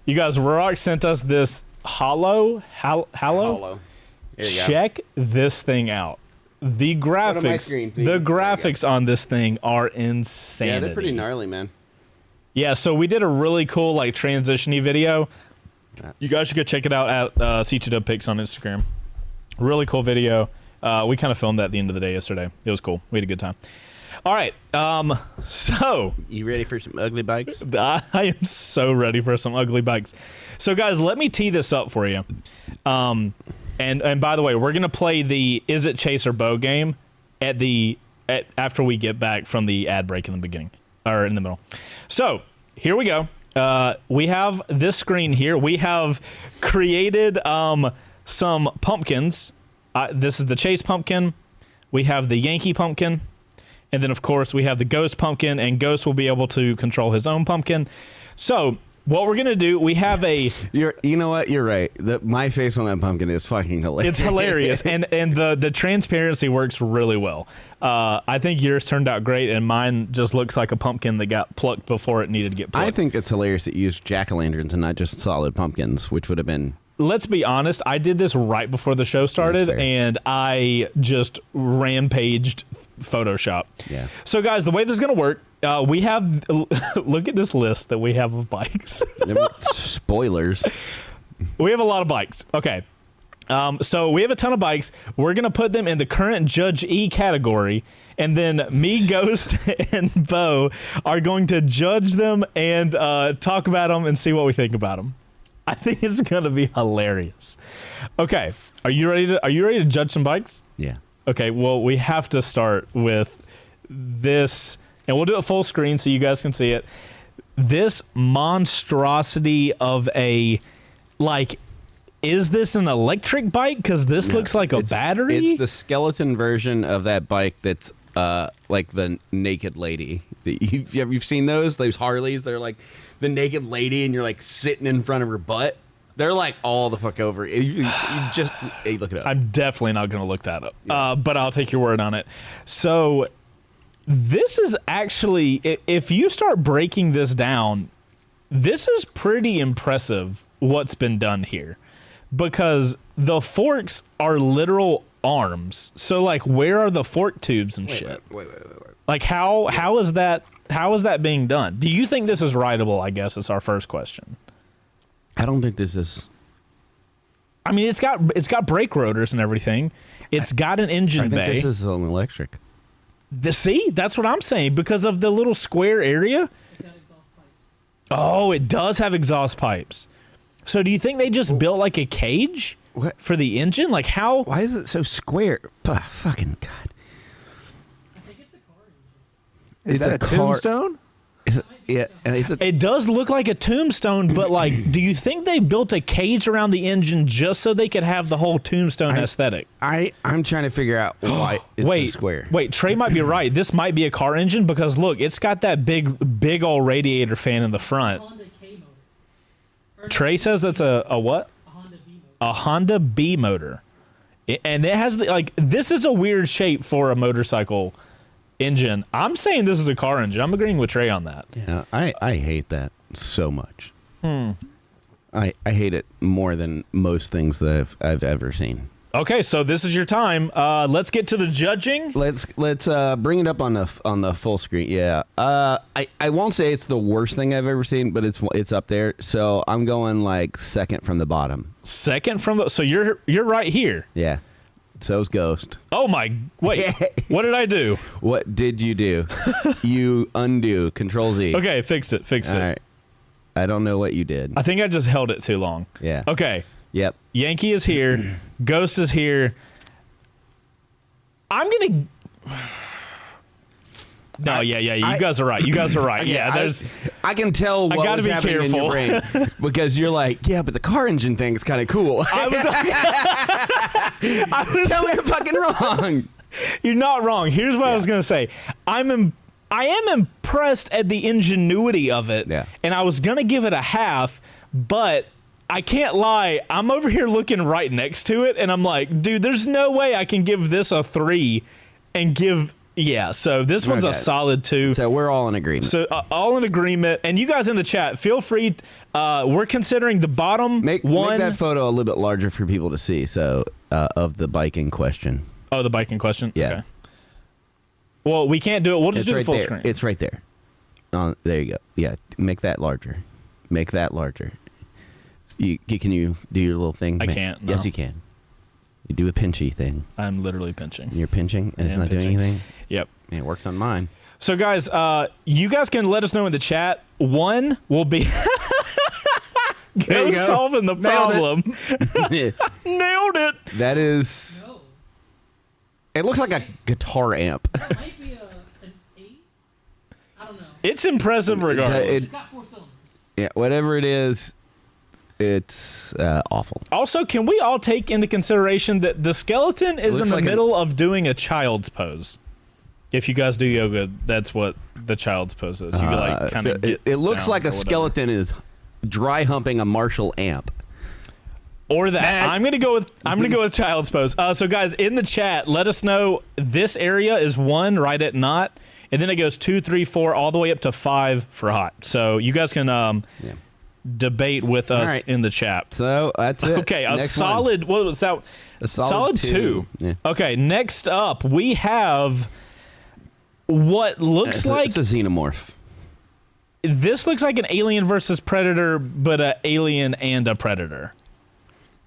You guys, Ruroc sent us this Hollow. Here you go. Check this thing out. the graphics, screen, please. the There you go. graphics on this thing are insane. Yeah, they're pretty gnarly, man. Yeah, so we did a really cool like transition-y video. You guys should go check it out at C2W Pics on Instagram. Really cool video. We kind of filmed that at the end of the day yesterday. It was cool. We had a good time. All right, so You ready for some ugly bikes? I am so ready for some ugly bikes. So guys, let me tee this up for you. And by the way, we're gonna play the Is It Chase or Beau game after we get back from the ad break in the beginning or in the middle. So here we go. We have this screen here. We have created some pumpkins. This is the Chase pumpkin. We have the Yankee pumpkin. And then, of course, we have the Ghost pumpkin, and Ghost will be able to control his own pumpkin. So what we're going to do, we have a... You know what? You're right. My face on that pumpkin is fucking hilarious. It's hilarious, and the transparency works really well. I think yours turned out great, and mine just looks like a pumpkin that got plucked before it needed to get plucked. I think it's hilarious that you used jack-o'-lanterns and not just solid pumpkins, which would have been... Let's be honest, I did this right before the show started, and I just rampaged Photoshop. Yeah. So, guys, the way this is going to work, we have... look at this list that we have of bikes. Spoilers. We have a lot of bikes. Okay. So we have a ton of bikes. We're going to put them in the current Judge E category, and then me, Ghost, and Beau are going to judge them and talk about them and see what we think about them. I think it's going to be hilarious. Okay. Are you ready to judge some bikes? Yeah. Okay, well, we have to start with this, and we'll do it full screen so you guys can see it. This monstrosity of a, like, is this an electric bike? Because this looks like a battery. It's the skeleton version of that bike that's like the naked lady. You've seen those Harleys? They're like the naked lady, and you're like sitting in front of her butt. They're like all the fuck over. You just hey, look it up. I'm definitely not going to look that up, but I'll take your word on it. So this is actually, if you start breaking this down, this is pretty impressive what's been done here, because the forks are literal arms. So like, where are the fork tubes and shit? Wait. Like how is that being done? Do you think this is rideable? I guess is our first question. I don't think this is. I mean, it's got brake rotors and everything. It's got an engine I think bay. this is an electric. See, that's what I'm saying, because of the little square area. It's got exhaust pipes. Oh, it does have exhaust pipes. So do you think they just built like a cage What? for the engine? Like how? Why is it so square? Fucking God. I think it's a car engine. Is It's that a a car- tombstone? Yeah, and it's a. It does look like a tombstone, but like, do you think they built a cage around the engine just so they could have the whole tombstone aesthetic? I'm trying to figure out why it's so square. Wait, Trey might be right. This might be a car engine, because look, it's got that big old radiator fan in the front. Honda K motor. Or Trey says that's a what? a Honda B motor. A Honda B motor. And it has this is a weird shape for a motorcycle engine. I'm saying this is a car engine. I'm agreeing with Trey on that. Yeah, I hate that so much. I hate it more than most things that I've ever seen. Okay, so this is your time. Let's get to the judging. Let's bring it up on the full screen. Yeah. I won't say it's the worst thing I've ever seen, but it's up there. So I'm going like second from the bottom. Second from the. So you're right here. Yeah. So's Ghost. Oh my! Wait, what did I do? What did you do? You undo Control Z. Okay, fixed it. All right. I don't know what you did. I think I just held it too long. Yeah. Okay. Yep. Yankee is here. Ghost is here. I'm gonna. No, yeah. You guys are right. Yeah, there's. I can tell what gotta was be happening in your brain because you're like, yeah, but the car engine thing is kind of cool. I was Tell me I'm fucking wrong. You're not wrong. Here's what I was gonna say. I am impressed at the ingenuity of it. Yeah. And I was gonna give it a half, but I can't lie. I'm over here looking right next to it, and I'm like, dude, there's no way I can give this a 3 and give. Yeah, so this one's a Okay. solid 2. So we're all in agreement. So all in agreement, and you guys in the chat, feel free. We're considering the bottom Make one. that photo a little bit larger for people to see. So of the bike in question. Oh, the bike in question? Yeah. Okay. Well, we can't do it. We'll just It's do right it full there. screen. It's right there. There you go. Yeah, make that larger. Make that larger. Can you do your little thing? I can't, no. Yes, you can. You do a pinchy thing. I'm literally pinching. You're pinching, and I it's am not pinching. doing anything? Yep. Man, it works on mine. So, guys, you guys can let us know in the chat. One will be There you go. solving the Nailed it. problem. Nailed it. That is... No, It looks like a guitar amp. it might be an 8. I don't know. It's impressive regardless. It- It's got 4 cylinders. Yeah, whatever it is, it's awful. Also, can we all take into consideration that the skeleton is in looks the like middle of doing a child's pose? If you guys do yoga, that's what the child's pose is. You like kind of It looks like a skeleton is dry humping a Marshall amp. Or that. Next. I'm gonna go with child's pose. So guys, in the chat, let us know this area is 1 right at not, and then it goes 2, 3, 4, all the way up to 5 for hot. So you guys can Yeah. debate with us right. in the chat. So that's it. Okay, a Next one. solid. What was that? A solid 2. Yeah. Okay, next up we have what looks It's like it's a xenomorph. this looks like an alien versus predator, but an alien and a predator.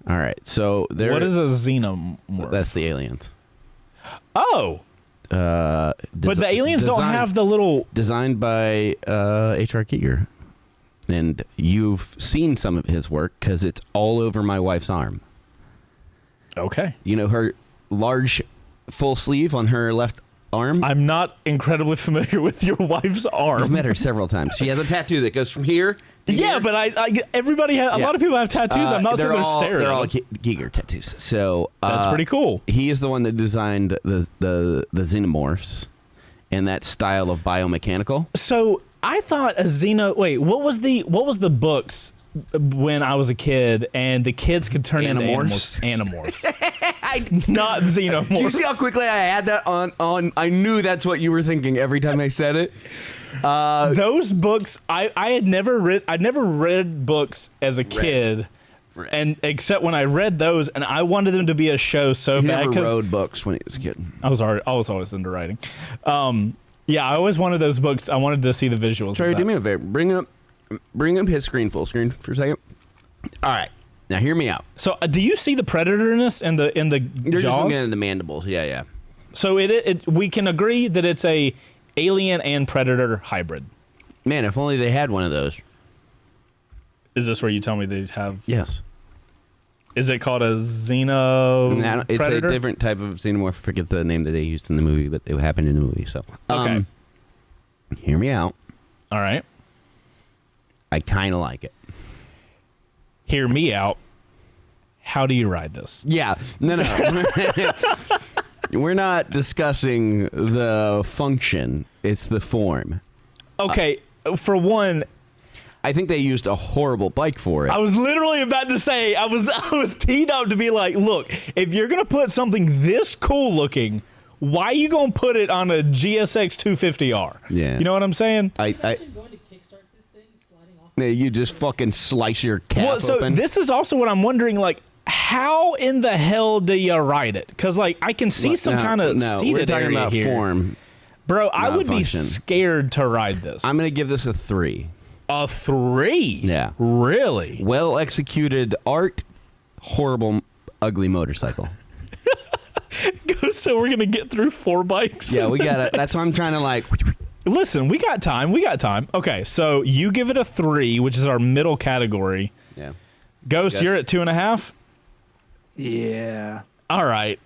All right, so there. What is a xenomorph? That's the aliens. Oh, but the aliens don't have the little. Designed by H.R. Giger, and you've seen some of his work because it's all over my wife's arm. Okay, You know her large full sleeve on her left arm. I'm not incredibly familiar with your wife's I've arm. met her several times. She has a tattoo that goes from here. To Yeah, here. but everybody has a Yeah. lot of people have tattoos. I'm not sitting there staring. They're at all them. Giger tattoos. So That's pretty cool. He is the one that designed the xenomorphs and that style of biomechanical. So I thought Wait, what was the books when I was a kid and the kids could turn into Animorphs? animals? Not xenomorphs. Do you see how quickly I had that on? I knew that's what you were thinking every time I said it. Those books, I had never read. I'd never read books as a kid, and except when I read those, and I wanted them to be a show so He bad never because wrote books when he was a kid. I was always into writing. Yeah, I always wanted those books. I wanted to see the visuals. Sorry, of do that. me a favor. Bring up his screen full screen for a second. All right, now hear me out. So, do you see the predator in this in the You're just jaws? looking at the mandibles. Yeah. So we can agree that it's a alien and predator hybrid. Man, if only they had one of those. Is this where you tell me they have? Yes. Is it called a xeno Now, it's predator? a different type of xenomorph. I forget the name that they used in the movie, but it happened in the movie. So, Okay. Hear me out. All right. I kind of like it. Hear me out. How do you ride this? Yeah. No. We're not discussing the function. It's the form. Okay, for one, I think they used a horrible bike for it. I was literally about to say I was teed up to be like, look, if you're gonna put something this cool looking, why you gonna put it on a GSX 250R? Yeah. You know what I'm saying? Imagine going to kickstart this thing, sliding off. You just fucking slice your calf Well, so open. this is also what I'm wondering, like, how in the hell do you ride it? Because, like, I can see some kind of no, seated we're talking area about here. form. Bro, I not would function. be scared to ride this. I'm gonna give this a 3. A 3? Yeah. Really? Well executed art, horrible, ugly motorcycle. So we're going to get through 4 bikes? Yeah, we got it. That's why I'm trying to like. Listen, we got time. Okay, so you give it a 3, which is our middle category. Yeah. Ghost, Yes. you're at 2.5? Yeah. All right.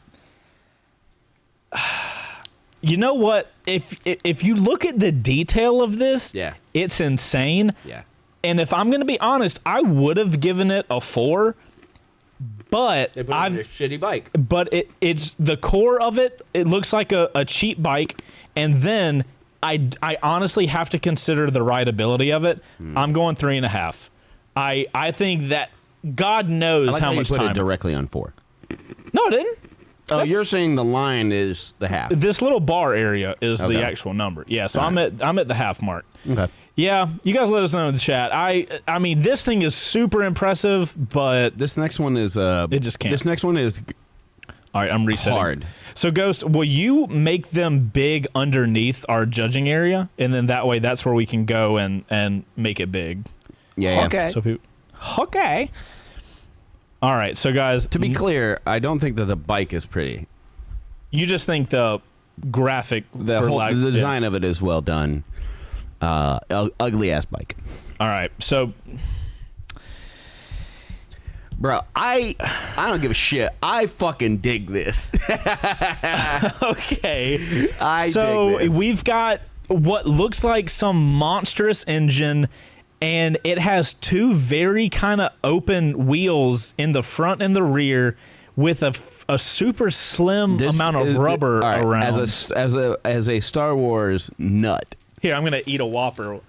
You know what? If you look at the detail of this, Yeah. it's insane. Yeah. And if I'm going to be honest, I would have given it a 4, but They put it on a shitty bike. it's the core of it. It looks like a cheap bike, and then I honestly have to consider the rideability of it. I'm going 3.5. I think that God knows I like how how much you put time. it directly on 4. No, I didn't. Oh, That's- you're saying the line is the half. This little bar area is Okay. the actual number. Yeah, so All I'm at the half mark. Okay. Yeah, you guys let us know in the chat. I mean, this thing is super impressive, but This next one is It just can't. This next one is All right, I'm resetting. Hard. So, Ghost, will you make them big underneath our judging area, and then that way, that's where we can go and make it big. Yeah. Okay. So people, okay. All right, so guys, To be clear, I don't think that the bike is pretty. you just think the graphic, The design of it is well done. Ugly ass bike. All right, so Bro, I don't give a shit. I fucking dig this. okay. I so dig this. we've got what looks like some monstrous engine, and it has two very kind of open wheels in the front and the rear, with a super slim This amount of is- rubber all right, around. as a Star Wars nut. Here, I'm gonna eat a Whopper.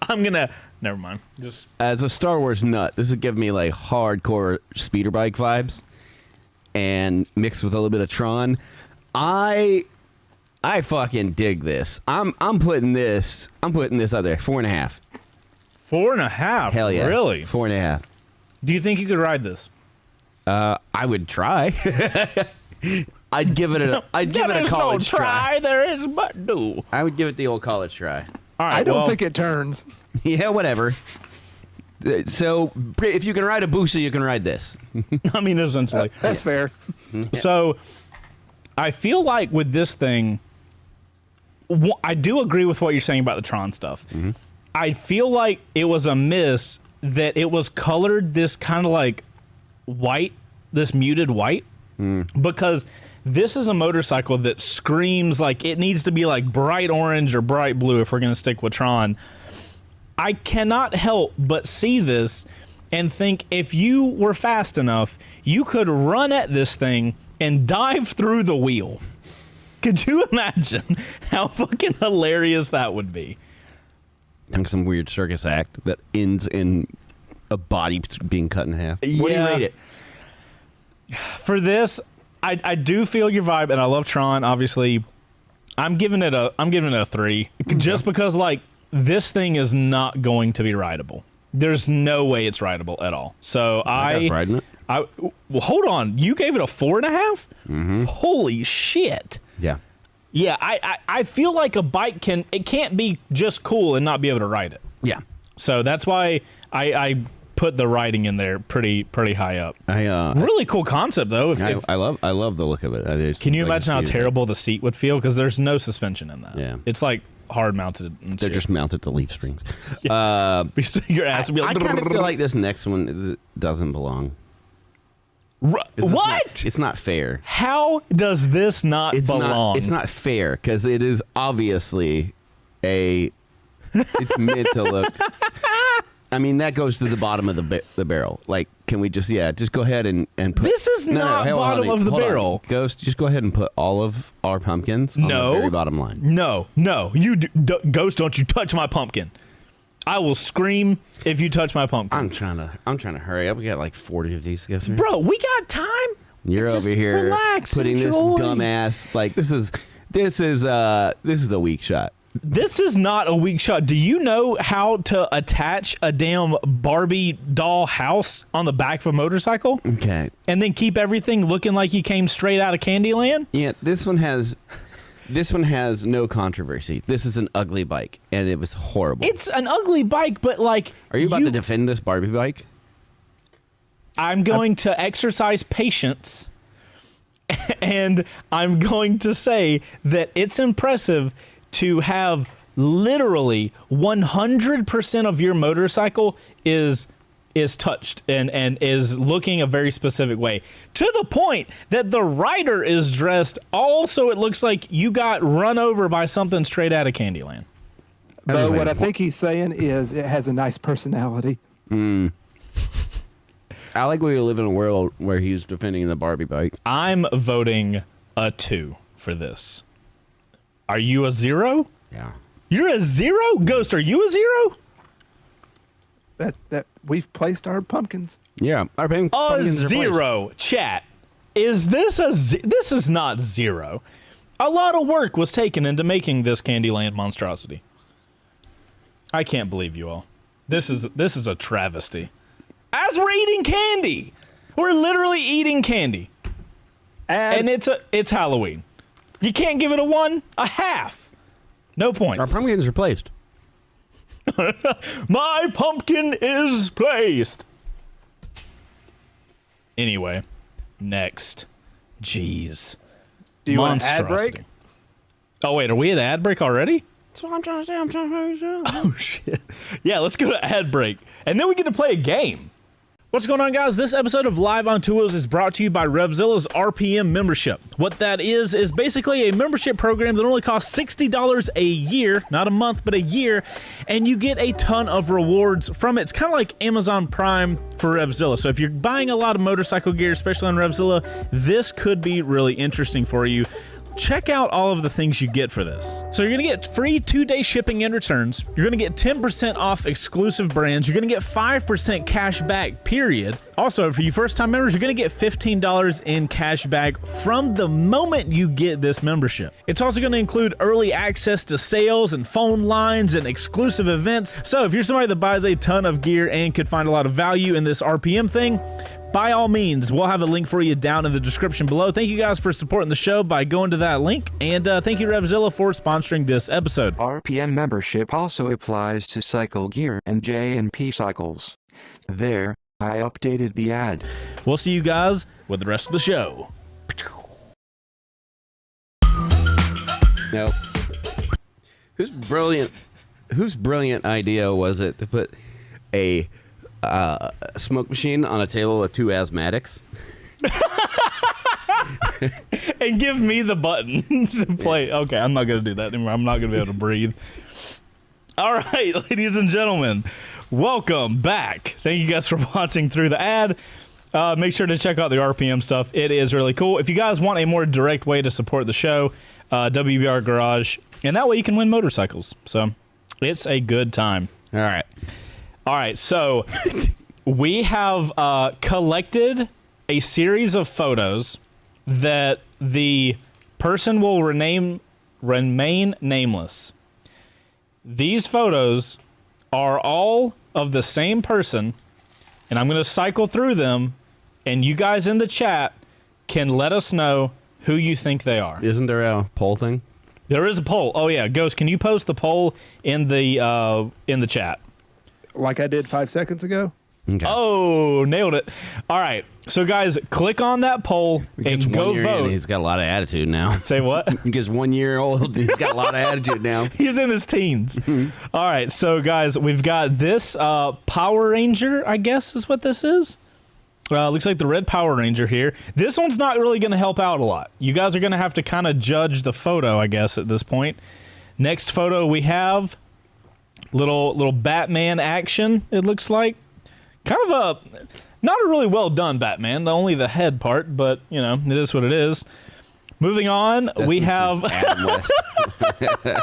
Never mind. Just As a Star Wars nut, this would give me like hardcore speeder bike vibes, and mixed with a little bit of Tron. I fucking dig this. I'm putting this up there 4.5. 4.5. Hell yeah, Really? 4.5. Do you think you could ride this? I would try. I'd give it a college try. There is but do. I would give it the old college try. All right. I don't well, think it turns. Yeah, whatever. So if you can ride a Busa, you can ride this. I mean, essentially. That's fair. So, I feel like with this thing, I do agree with what you're saying about the Tron stuff. Mm-hmm. I feel like it was a miss that it was colored this kind of like white, this muted white, because this is a motorcycle that screams like it needs to be like bright orange or bright blue if we're going to stick with Tron. I cannot help but see this and think if you were fast enough, you could run at this thing and dive through the wheel. Could you imagine how fucking hilarious that would be? Like some weird circus act that ends in a body being cut in half. What do you Yeah. rate it? For this, I do feel your vibe, and I love Tron. Obviously, I'm giving it a 3, just because like this thing is not going to be rideable. There's no way it's rideable at all. So Guy's riding it. well, hold on. You gave it a 4.5? Mm-hmm. Holy shit! Yeah. Yeah, I feel like a bike can't be just cool and not be able to ride it. Yeah. So that's why I put the riding in there pretty high up. Really cool concept though. I love the look of it. Can you imagine how terrible the seat would feel? Because there's no suspension in that. Yeah. It's like hard mounted. And They're shit. just mounted to leaf springs. Your ass would be I like. kind of feel like this next one doesn't belong. What? It's not fair. How does this not belong? It's not fair because it is obviously it's meant to look. I mean, that goes to the bottom of the barrel. Like, can we just go ahead and put... This is not bottom of the barrel. Ghost, just go ahead and put all of our pumpkins on the very bottom line. No. You Ghost, don't you touch my pumpkin. I will scream if you touch my pumpkin. I'm trying to hurry up. We got like 40 of these to go through. Bro, we got time. You're Just over here relax, putting this enjoy. dumbass like this is a weak shot. This is not a weak shot. Do you know how to attach a damn Barbie doll house on the back of a motorcycle Okay. and then keep everything looking like you came straight out of Candyland? Yeah, this one has no controversy. This is an ugly bike, and it was horrible. It's an ugly bike, but like... Are you about to defend this Barbie bike? I'm going to exercise patience, and I'm going to say that it's impressive to have literally 100% of your motorcycle is touched and is looking a very specific way, to the point that the rider is dressed also it looks like you got run over by something straight out of Candyland. But what I think he's saying is it has a nice personality. I like we live in a world where he's defending the Barbie bike. I'm voting a 2 for this. Are you a 0? Yeah. You're a 0? Ghost, are you a 0? That we've placed our pumpkins. Yeah. Our A pumpkins are 0. Chat. Is this this is not 0. A lot of work was taken into making this Candyland monstrosity. I can't believe you all. This is a travesty. As we're eating candy. We're literally eating candy. Add. And it's Halloween. You can't give it a 1, a half. No points. Our pumpkin is replaced. My pumpkin is placed. Anyway, next. Jeez. Do you want an ad break? Monstrosity. Oh, wait, are we at ad break already? That's what I'm trying to say. I'm trying to say. Oh, shit. Yeah, let's go to ad break. And then we get to play a game. What's going on, guys? This episode of Live Ontwowheels is brought to you by Revzilla's RPM membership. What that is basically a membership program that only costs $60 a year, not a month, but a year, and you get a ton of rewards from it. It's kind of like Amazon Prime for Revzilla. So if you're buying a lot of motorcycle gear, especially on Revzilla, this could be really interesting for you. Check out all of the things you get for this. So you're gonna get free 2-day shipping and returns. You're gonna get 10% off exclusive brands. You're gonna get 5% cash back, period. Also, for you first-time members, you're gonna get $15 in cash back from the moment you get this membership. It's also gonna include early access to sales and phone lines and exclusive events. So if you're somebody that buys a ton of gear and could find a lot of value in this RPM thing, by all means, we'll have a link for you down in the description below. Thank you guys for supporting the show by going to that link. And thank you, Revzilla, for sponsoring this episode. RPM membership also applies to cycle gear and J&P cycles. There, I updated the ad. We'll see you guys with the rest of the show. No. Whose brilliant idea was it to put a smoke machine on a table with 2 asthmatics? And give me the button to play. Yeah. Okay, I'm not going to do that anymore. I'm not going to be able to breathe. All right, ladies and gentlemen, welcome back. Thank you guys for watching through the ad. Make sure to check out the RPM stuff. It is really cool. If you guys want a more direct way to support the show, WBR Garage, and that way you can win motorcycles. So it's a good time. All right. All right, so we have collected a series of photos that the person will remain nameless. These photos are all of the same person, and I'm going to cycle through them, and you guys in the chat can let us know who you think they are. Isn't there a poll thing? There is a poll. Oh, yeah. Ghost, can you post the poll in the chat? Like I did 5 seconds ago. Okay. Oh, nailed it. All right. So, guys, click on that poll and go vote. He's got a lot of attitude now. Say what? He gets 1 year old. He's got a lot of attitude now. He's in his teens. All right. So, guys, we've got this Power Ranger, I guess is what this is. Looks like the red Power Ranger here. This one's not really going to help out a lot. You guys are going to have to kind of judge the photo, I guess, at this point. Next photo we have little Batman action, it looks like. Kind of not a really well done Batman, only the head part, but, you know, it is what it is. Moving on, we have... Adam West. we have a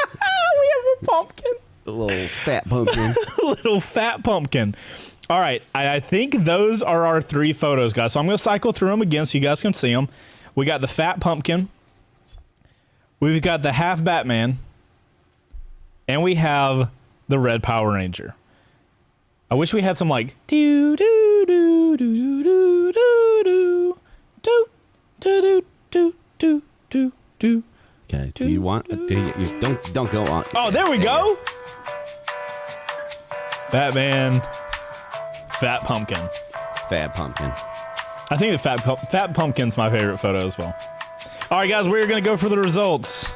pumpkin. A little fat pumpkin. Little fat pumpkin. All right, I think those are our 3 photos, guys. So I'm going to cycle through them again so you guys can see them. We got the fat pumpkin. We've got the half Batman. And we have the red Power Ranger. I wish we had some like do do do do do do do do do do do do. Okay. Do you want? Don't go on. Oh, there we go. Batman, fat pumpkin. Fat pumpkin. I think the fat pumpkin's my favorite photo as well. All right, guys, we're gonna go for the results.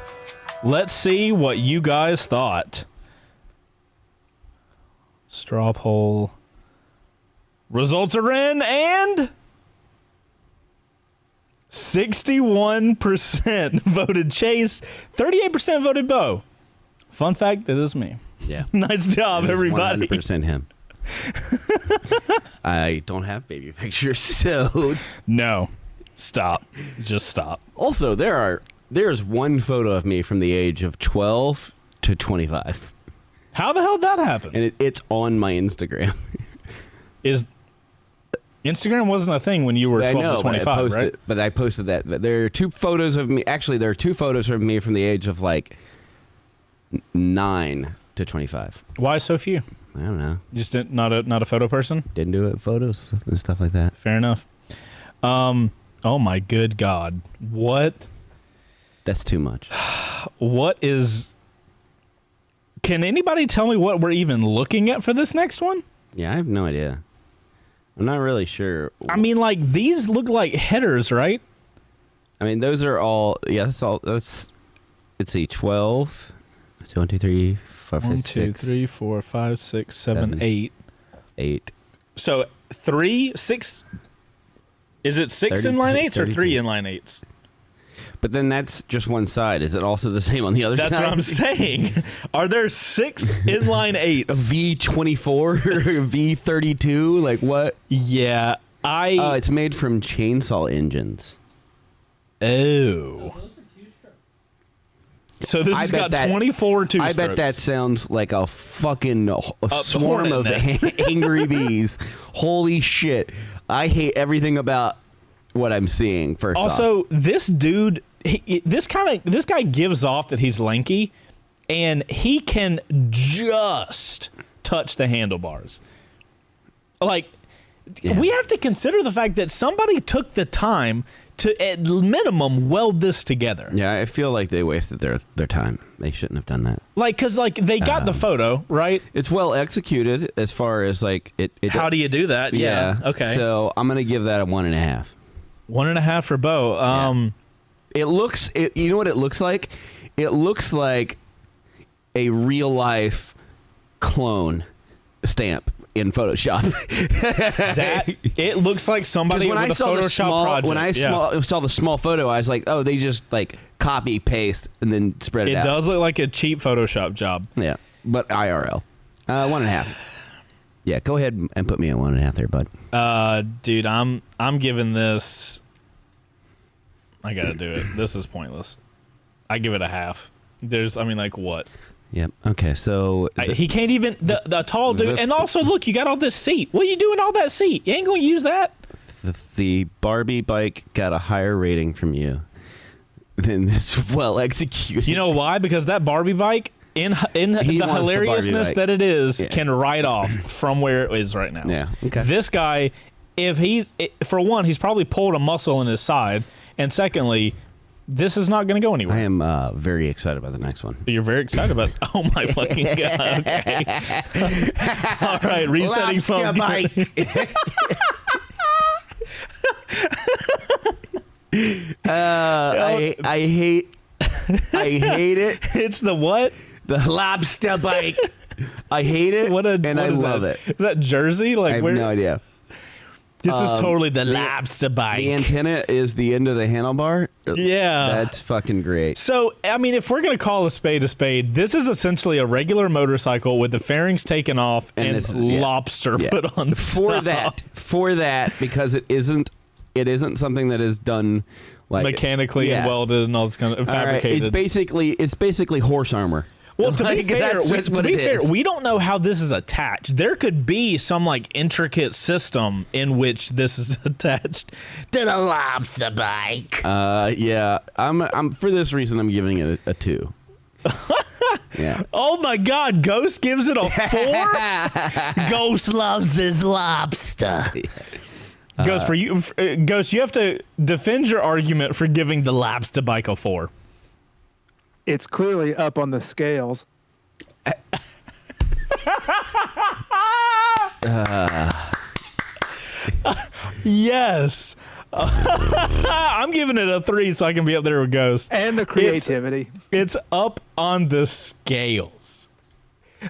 Let's see what you guys thought. Straw poll. Results are in, and 61% voted Chase, 38% voted Beau. Fun fact, it is me. Yeah. Nice job, everybody. 100% him. I don't have baby pictures, so No. Stop. Just stop. Also, there's one photo of me from the age of 12 to 25. How the hell did that happen? And it's on my Instagram. Instagram wasn't a thing when you were 12 to 25, right? But I posted that. There are 2 photos of me. Actually, there are 2 photos of me from the age of like 9 to 25. Why so few? I don't know. Just not a photo person? Didn't do it. Photos and stuff like that. Fair enough. Oh my good God. What? That's too much. What is... Can anybody tell me what we're even looking at for this next one? Yeah, I have no idea. I'm not really sure. I mean, like, these look like headers, right? I mean, those are all. Yeah, that's all. Let's see. 12. 1, 2, 3, 4, 5, 1, 2, 6, 3, 4, 5, 6, 7, 7, 8. 8. So 3, 6. Is it 6 30, inline eights or 32. 3 inline eights? But then that's just one side. Is it also the same on the other side? That's what I'm saying. Are there 6 inline eights? V24 or V32? Like what? Yeah, Oh, it's made from chainsaw engines. Oh. Those are 2 strokes. So this I has bet got 24 two I bet that strokes. sounds like a fucking swarm hornet of net. angry bees. Holy shit. I hate everything about what I'm seeing, first off. Also, this dude, this guy gives off that he's lanky, and he can just touch the handlebars. Like, Yeah. we have to consider the fact that somebody took the time to, at minimum, weld this together. Yeah, I feel like they wasted their time. They shouldn't have done that. Like, because, like, they got the photo, right? It's well executed as far as, like, it How do you do that? Yeah. Okay. So I'm going to give that a 1.5. 1.5 for Beau. It looks, you know what it looks like? It looks like a real life clone stamp in Photoshop. That it looks like somebody with a Photoshop project. When I saw the small photo, I was like, oh, they just like copy paste and then spread it out. It does look like a cheap Photoshop job. Yeah, but IRL, 1.5. Yeah, go ahead and put me at 1.5 there, bud. Dude, I'm giving this. I gotta do it. This is pointless. I give it a half. Like what? Yep. Okay, so He can't even the tall dude. And also, look, you got all this seat. What are you doing all that seat? You ain't gonna use that. the Barbie bike got a higher rating from you than this well executed. You know why? Because that Barbie bike, in the wants the Barbie hilariousness bike. that it is, Yeah. can ride off from where it is right now. Yeah. Okay. This guy, for one, he's probably pulled a muscle in his side, and secondly, this is not going to go anywhere. I am very excited about the next one. You're very excited about. Oh my fucking god! Okay. All right, resetting phone. I hate it. It's the what? The lobster bike. I hate it. What I love that? it. Is that Jersey? Like I have where? no idea. This is totally the lobster bike. The antenna is the end of the handlebar. Yeah. That's fucking great. So, I mean, if we're going to call a spade, this is essentially a regular motorcycle with the fairings taken off and this is- lobster put on For top. that, because it isn't something that is done like Mechanically and welded and all this kind of All right, fabricated. it's basically horse armor. Well, to be Like, fair, that's just what it is. we don't know how this is attached. There could be some like intricate system in which this is attached to the lobster bike. Yeah, I'm for this reason I'm giving it a 2. Yeah. Oh my God, Ghost gives it a 4? Ghost loves his lobster. Ghost, Ghost, you have to defend your argument for giving the lobster bike a 4. It's clearly up on the scales. Yes. I'm giving it a 3 so I can be up there with Ghost. And the creativity. It's up on the scales.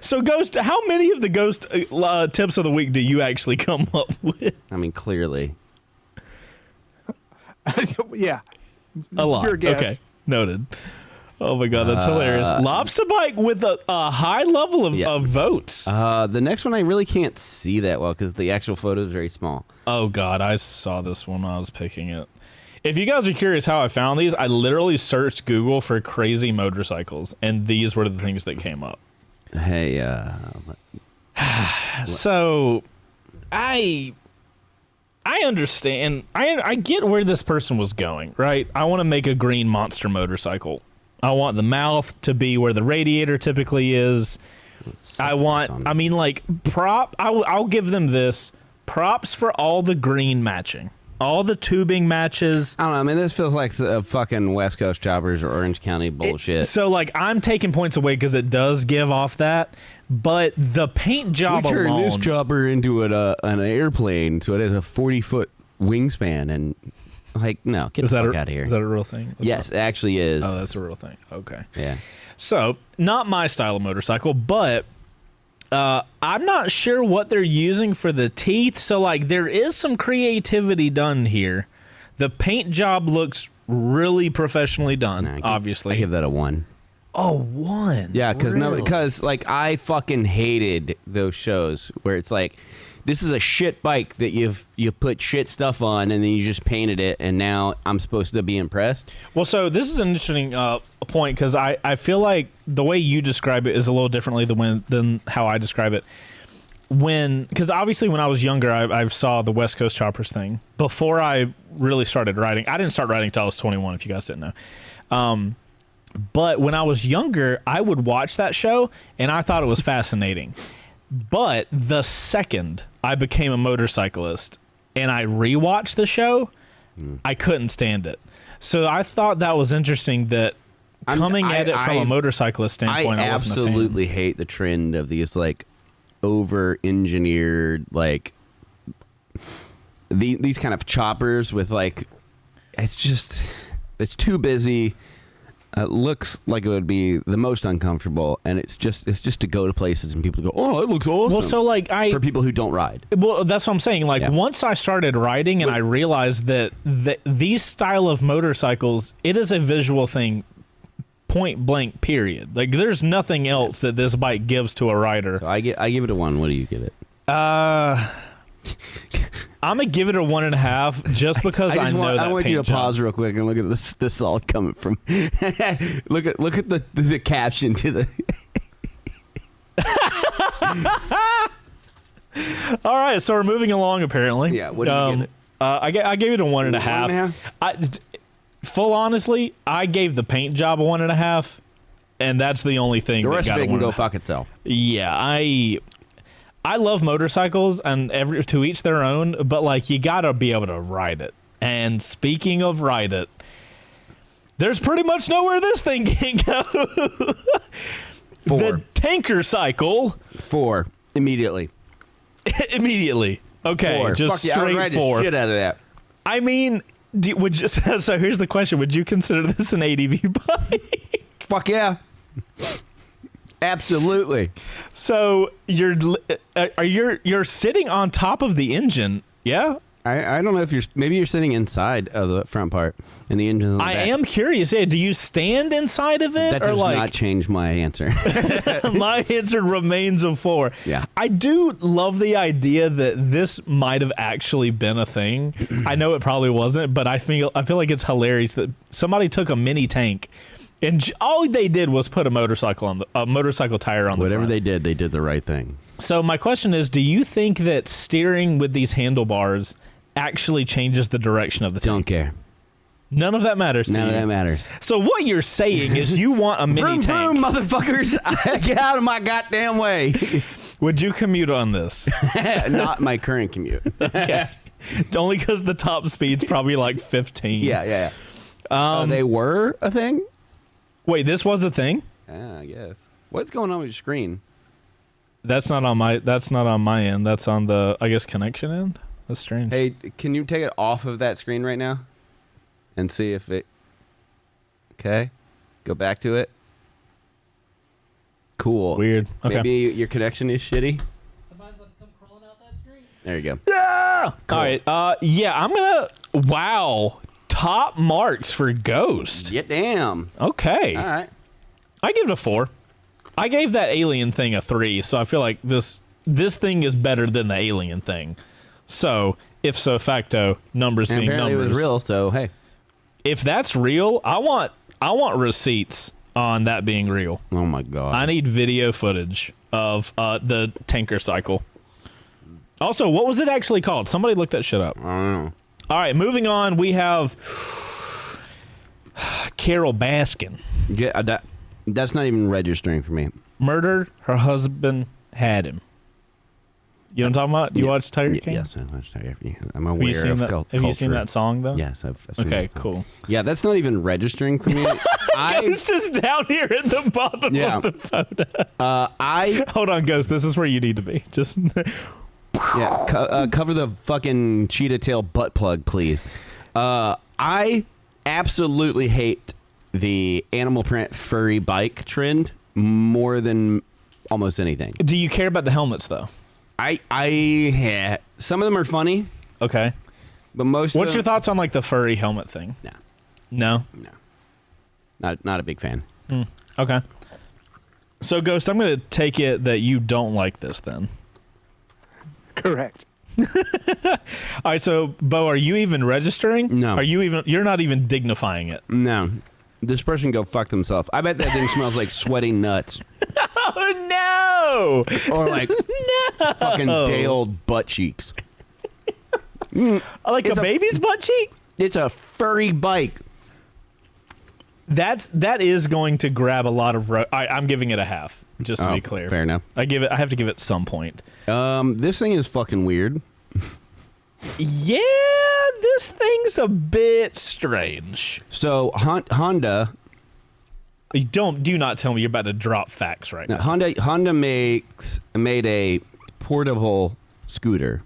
So, Ghost, how many of the Ghost tips of the week do you actually come up with? I mean, clearly. Yeah. A lot. Your guess. Okay, noted. Oh my God, that's hilarious. Lobster bike with a high level of votes. The next one I really can't see that well because the actual photo is very small. Oh God, I saw this one when I was picking it. If you guys are curious how I found these, I literally searched Google for crazy motorcycles, and these were the things that came up. Hey, So, I understand. I get where this person was going, right? I want to make a green monster motorcycle. I want the mouth to be where the radiator typically is. I mean, like, I'll give them this. Props for all the green matching all the tubing matches. I don't know. I mean, this feels like a fucking West Coast Choppers or Orange County bullshit. So, like, I'm taking points away because it does give off that, but the paint job we turned alone. this chopper into an airplane, so it has a 40-foot wingspan, and like, no, get the fuck out of here. Is that a real thing? Yes, it actually is. Oh, that's a real thing. Okay. Yeah. So, not my style of motorcycle, but I'm not sure what they're using for the teeth. So, like, there is some creativity done here. The paint job looks really professionally done, obviously. I give that a 1. Oh, 1? Yeah, because really? like, I fucking hated those shows where it's like, this is a shit bike that you put shit stuff on and then you just painted it, and now I'm supposed to be impressed. Well, so this is an interesting point, because I feel like the way you describe it is a little differently than how I describe it. Because obviously when I was younger, I saw the West Coast Choppers thing before I really started riding. I didn't start riding until I was 21, if you guys didn't know. But when I was younger, I would watch that show and I thought it was fascinating. But the second I became a motorcyclist and I rewatched the show, I couldn't stand it. So I thought that was interesting that coming at it from a motorcyclist standpoint, I wasn't a fan. I absolutely hate the trend of these, like, over-engineered, like, these kind of choppers with, like, it's too busy. It looks like it would be the most uncomfortable, and it's just to go to places and people go, oh, it looks awesome. Well, so like for people who don't ride. Well, that's what I'm saying. Like, once I started riding and I realized that these style of motorcycles, it is a visual thing, point blank, period. Like, there's nothing else that this bike gives to a rider. So I give it a 1. What do you give it? I'm gonna give it a 1.5 just because I know that. I want you to pause real quick and look at this all coming from. look at the caption to the. All right, so we're moving along. Apparently, yeah. What do you give it? I gave it a 1.5. Full honestly, I gave the paint job a 1.5, and that's the only thing. The rest that got of it can go 1.5. fuck itself. Yeah, I love motorcycles, and to each their own, but like, you gotta be able to ride it. And speaking of ride it, there's pretty much nowhere this thing can go. 4. The tanker cycle. 4 immediately. Immediately. Okay, 4. just Fuck yeah, I would straight ride 4. the shit out of that. I mean, so here's the question: would you consider this an ADV bike? Fuck yeah. Absolutely. So you're sitting on top of the engine, yeah? I don't know if you're sitting inside of the front part and the engine's on the back. I am curious. Yeah, do you stand inside of it? That does not change my answer. My answer remains a 4. Yeah. I do love the idea that this might have actually been a thing. I know it probably wasn't, but I feel like it's hilarious that somebody took a mini tank and all they did was put a motorcycle tire on the Whatever front. they did the right thing. So my question is, do you think that steering with these handlebars actually changes the direction of the tank? Don't care. None of that matters to you. None of that matters. So what you're saying is you want a mini vroom, tank. vroom, motherfuckers. Get out of my goddamn way. Would you commute on this? Not my current commute. Okay. Only because the top speed's probably like 15. Yeah. They were a thing? Wait, this was a thing? Yeah, I guess. What's going on with your screen? That's not on my end. That's on the, I guess, connection end. That's strange. Hey, can you take it off of that screen right now? And see if it... Okay. Go back to it. Cool. Weird. Okay. Maybe your connection is shitty. Somebody's about to come crawling out that screen. There you go. Yeah! Cool. All right. Yeah, I'm going to... Wow. Top marks for Ghost. Yeah, damn. Okay. All right. I give it a 4. I gave that alien thing a 3, so I feel like this thing is better than the alien thing. So, if so facto, numbers And being apparently numbers. it was real, so hey. If that's real, I want receipts on that being real. Oh my god. I need video footage of the tanker cycle. Also, what was it actually called? Somebody look that shit up. I don't know. All right, moving on. We have Carol Baskin. Yeah, that's not even registering for me. Murdered, her husband had him. You know what I'm talking about? You watch Tiger King? Yes, I watched Tiger King. I'm Have you aware seen of that? culture. Have you seen that song though? Yes, I've seen Okay, that song. cool. Yeah, that's not even registering for me. Ghost is down here at the bottom Yeah. of the photo. I Hold on, Ghost. This is where you need to be. Just cover the fucking cheetah tail butt plug, please. I absolutely hate the animal print furry bike trend more than almost anything. do you care about the helmets though? Yeah, some of them are funny, Okay. but most. What's of your them, thoughts on like the furry helmet thing? No, No. not a big fan. Okay. So, Ghost, I'm going to take it that you don't like this then. Correct. All right, so, Beau, are you even registering? No. You're not even dignifying it. No, this person go fuck themselves. I bet that thing smells like sweaty nuts Oh, no! or like fucking day old butt cheeks. Like It's a a- baby's butt cheek? It's a furry bike. That is going to grab a lot of... I'm giving it a half, just to Oh, be clear. fair enough. I have to give it some point. This thing is fucking weird. Yeah, this thing's a bit strange. So Honda Do not tell me you're about to drop facts right now. Honda made a portable scooter.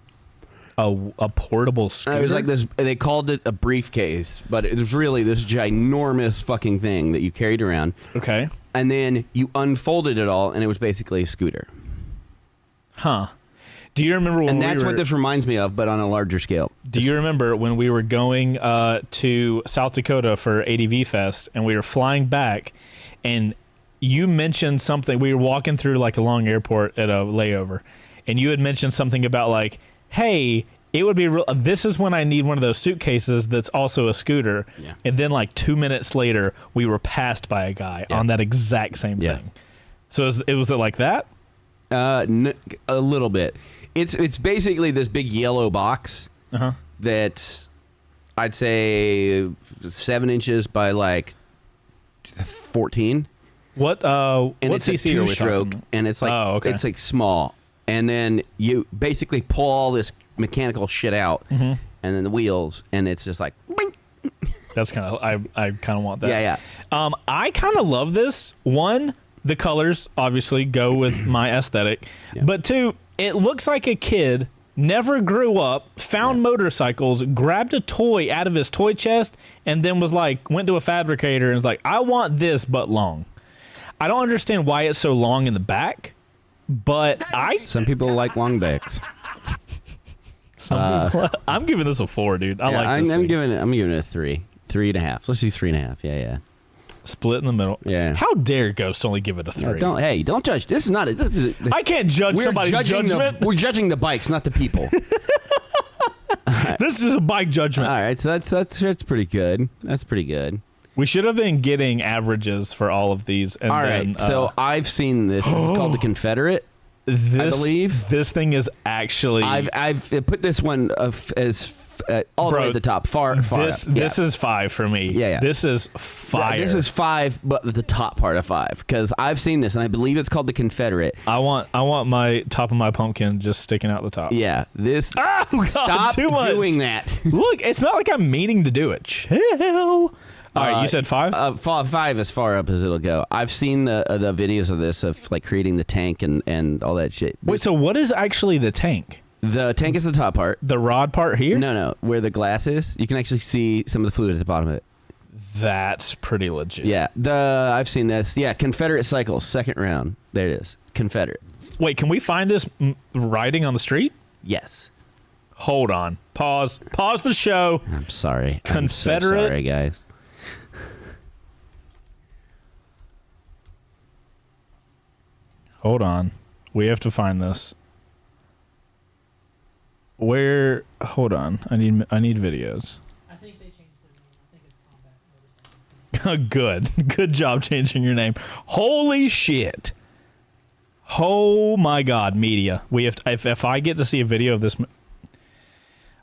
A portable scooter? It was like this. They called it a briefcase, but it was really this ginormous fucking thing that you carried around. Okay. And then you unfolded it all, and it was basically a scooter. Huh. Do you remember when And we that's were... what this reminds me of, but on a larger scale. Do you remember when we were going to South Dakota for ADV Fest and we were flying back and you mentioned something? We were walking through like a long airport at a layover and you had mentioned something about like, hey, it would be real. This is when I need one of those suitcases that's also a scooter. Yeah. And then like 2 minutes later, we were passed by a guy on that exact same Yeah. thing. So was it like that? A little bit. It's basically this big yellow box Uh-huh. that I'd say 7 inches by like 14. What And what it's a CC are we two-stroke, talking? and it's like Oh, okay. it's like small. And then you basically pull all this mechanical shit out, Mm-hmm. and then the wheels, and it's just like, bing. That's kind of I kind of want that. Yeah. I kind of love this. One, the colors obviously go with my aesthetic, Yeah. but two, it looks like a kid never grew up, found motorcycles, grabbed a toy out of his toy chest, and then went to a fabricator and was like, I want this but long. I don't understand why it's so long in the back, but Some people like long backs. I'm giving this a 4, dude. I like this I'm thing. giving it a 3, 3.5. Let's do 3.5. Yeah. Split in the middle. Yeah. How dare Ghost only give it a 3? Don't judge. This is not. This is, I can't judge somebody's judgment. We're judging the bikes, not the people. This is a bike judgment. All right, so that's pretty good. That's pretty good. We should have been getting averages for all of these. And All then, right, so I've seen this. This is called the Confederate. this, believe. this thing is actually I've put this one as all the way Bro, at the top, far this. up. This is 5 for me. Yeah. This is fire. This is 5, but the top part of 5, because I've seen this, and I believe it's called the Confederate. I want my top of my pumpkin just sticking out the top. Yeah, this. Oh God, Stop too much. doing that. Look, it's not like I'm meaning to do it. Chill. All right, you said 5? 5 as far up as it'll go. I've seen the videos of this, of like creating the tank and all that shit. Wait, so what is actually the tank? The tank is the top part. The rod part here? No, where the glass is, you can actually see some of the fluid at the bottom of it. That's pretty legit. Yeah, I've seen this. Yeah, Confederate cycles, second round. There it is, Confederate. Wait, can we find this riding on the street? Yes. Hold on. Pause the show. I'm sorry. Confederate- I'm so sorry, guys. Hold on. We have to find this. Where? Hold on. I need videos. I think they changed their name. I think it's Combat Motorcycles. Good job changing your name. Holy shit. Oh my God, media. We have to, if I get to see a video of this,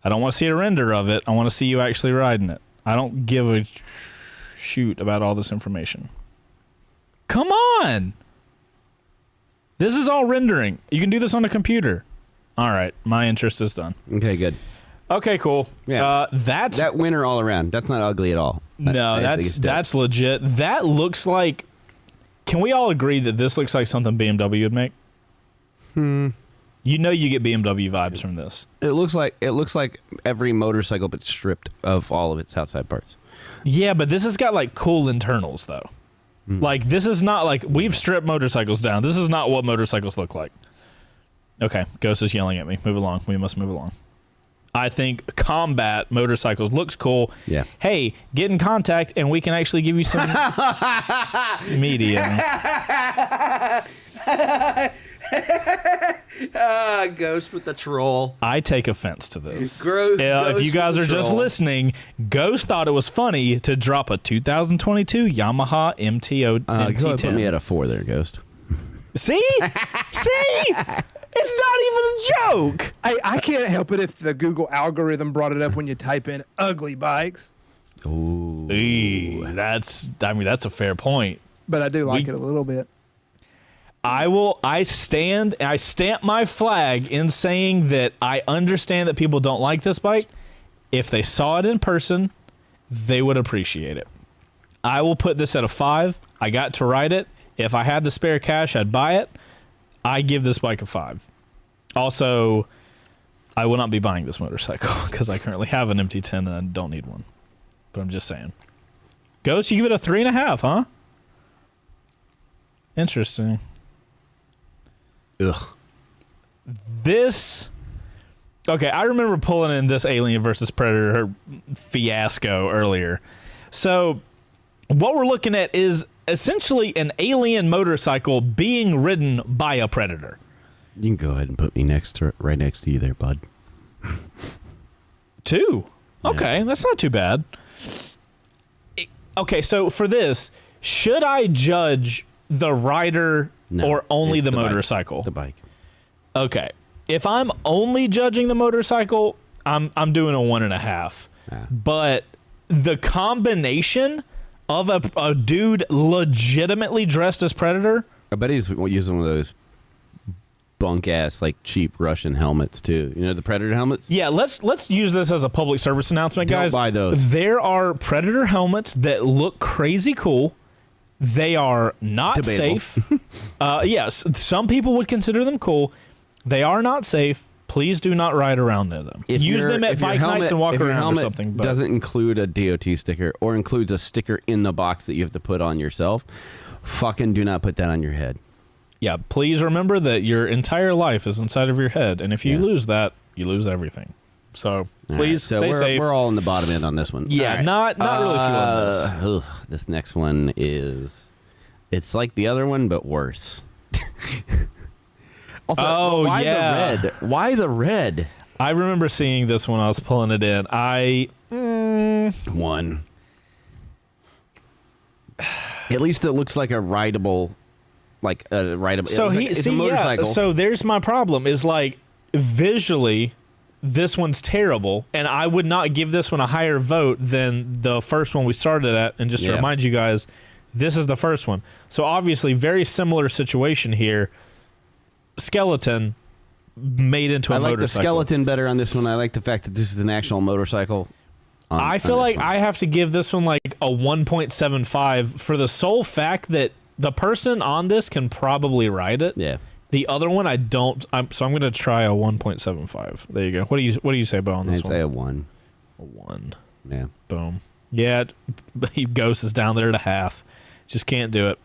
I don't want to see a render of it. I want to see you actually riding it. I don't give a shoot about all this information. Come on. This is all rendering. You can do this on a computer. All right, my interest is done. Okay, good. Okay, cool. Yeah. That's That winner all around. That's not ugly at all. no, I think it's dope. that's legit. That looks like. Can we all agree that this looks like something BMW would make? You know, you get BMW vibes from this. It looks like every motorcycle, but stripped of all of its outside parts. Yeah, but this has got like cool internals though. Like this is not like we've stripped motorcycles down. This is not what motorcycles look like. Okay, Ghost is yelling at me. Move along. We must move along. I think combat motorcycles looks cool. Yeah. Hey, get in contact and we can actually give you some media. Ghost with the troll. I take offense to this. Ghost If you guys are with the just troll. listening, Ghost thought it was funny to drop a 2022 Yamaha MT10. Go ahead, put me at a 4 there, Ghost. See? See? It's not even a joke. I can't help it if the Google algorithm brought it up when you type in ugly bikes, Ooh. That's a fair point. but I do like it a little bit. I stamp my flag in saying that I understand that people don't like this bike. If they saw it in person, they would appreciate it. I will put this at a 5. I got to ride it. If I had the spare cash, I'd buy it. I give this bike a 5. Also, I will not be buying this motorcycle because I currently have an MT10 and I don't need one. But I'm just saying. Ghost, you give it a 3.5, huh? Interesting. Ugh. This. Okay, I remember pulling in this Alien versus Predator fiasco earlier. So, what we're looking at is essentially an alien motorcycle being ridden by a predator. You can go ahead and put me right next to you there, bud. 2. Yeah. Okay, that's not too bad. Okay, so for this, should I judge the rider No, or only it's the bike. motorcycle? The bike. Okay. If I'm only judging the motorcycle, I'm doing a 1.5. Yeah. But the combination of a dude legitimately dressed as Predator. I bet he's using one of those bunk ass, like cheap Russian helmets too. You know the Predator helmets? Yeah, let's use this as a public service announcement, Don't guys. buy those. There are Predator helmets that look crazy cool. They are not Debatable. safe. Yes, some people would consider them cool. They are not safe. Please do not ride around near them. Use them at bike nights and walk around or something. But Doesn't include a DOT sticker or includes a sticker in the box that you have to put on yourself. Fucking do not put that on your head. yeah, please remember that your entire life is inside of your head, and if you Yeah. lose that, you lose everything. So All right, please so stay we're, safe. We're all in the bottom end on this one. Yeah, All right. not really feeling this. This next one is, it's like the other one but worse. Oh, why yeah. the red? Why the red? I remember seeing this when I was pulling it in. One. At least it looks like a rideable, So it's a motorcycle. So there's my problem. Is like visually, this one's terrible, and I would not give this one a higher vote than the first one we started at. And just to Yeah. remind you guys, this is the first one. So obviously, very similar situation here. Skeleton made into a I like motorcycle. the skeleton better on this one. I like the fact that this is an actual motorcycle. I feel like I have to give this one like a 1.75 for the sole fact that the person on this can probably ride it. Yeah. The other one I don't. So I'm going to try a 1.75. There you go. What do you say, Beau, on this I'd one? say a 1. A 1. Yeah. Boom. Yeah, Ghost is down there at a half. Just can't do it.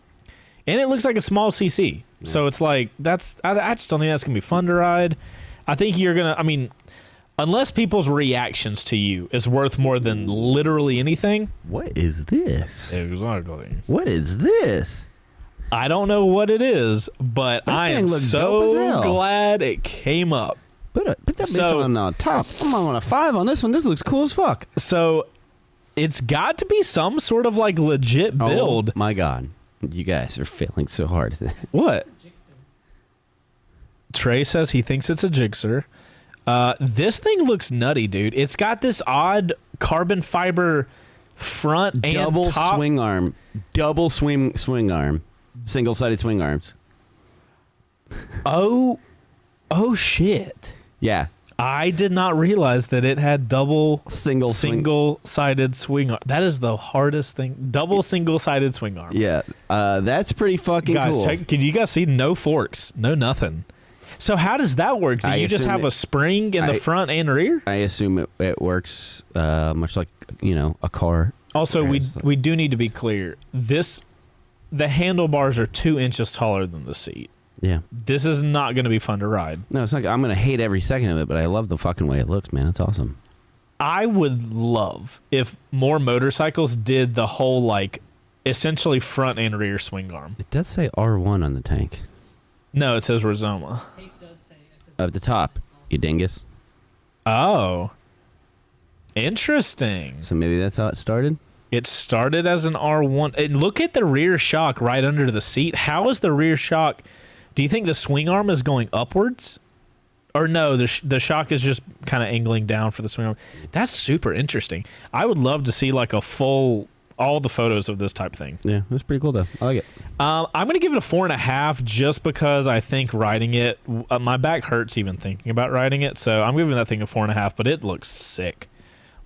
And it looks like a small CC. So it's like, I just don't think that's going to be fun to ride. I think you're going to, I mean, unless people's reactions to you is worth more than literally anything. What is this? Exactly. What is this? I don't know what it is, but That I thing am looks dope as so hell. glad it came up. Put that bitch So- on the top. I'm on a 5 on this one. This looks cool as fuck. So it's got to be some sort of like legit build. Oh my god. You guys are failing so hard. What? Trey says he thinks it's a Jigsaw. This thing looks nutty, dude. It's got this odd carbon fiber front and Double top. swing arm. Double swing arm. Single-sided swing arms. Oh shit. Yeah. I did not realize that it had double Single-sided swing arm. That is the hardest thing. Double single-sided swing arm. Yeah. That's pretty fucking Guys, cool. can you guys see? No forks, no nothing. So how does that work? Do you just have a spring in the front and rear? I assume it works much like, a car. Also, we do need to be clear. The handlebars are 2 inches taller than the seat. Yeah. This is not going to be fun to ride. No, it's not. I'm going to hate every second of it, but I love the fucking way it looks, man. It's awesome. I would love if more motorcycles did the whole, essentially front and rear swing arm. It does say R1 on the tank. No, it says Revzilla. Hank does say it says At the top, you dingus. Oh. Interesting. So maybe that's how it started? It started as an R1. And look at the rear shock right under the seat. How is the rear shock... Do you think the swing arm is going upwards? Or no, the shock is just kind of angling down for the swing arm. That's super interesting. I would love to see all the photos of this type thing. Yeah, that's pretty cool though. I like it. I'm going to give it a 4.5 just because I think riding it, my back hurts even thinking about riding it. So I'm giving that thing a 4.5, but it looks sick.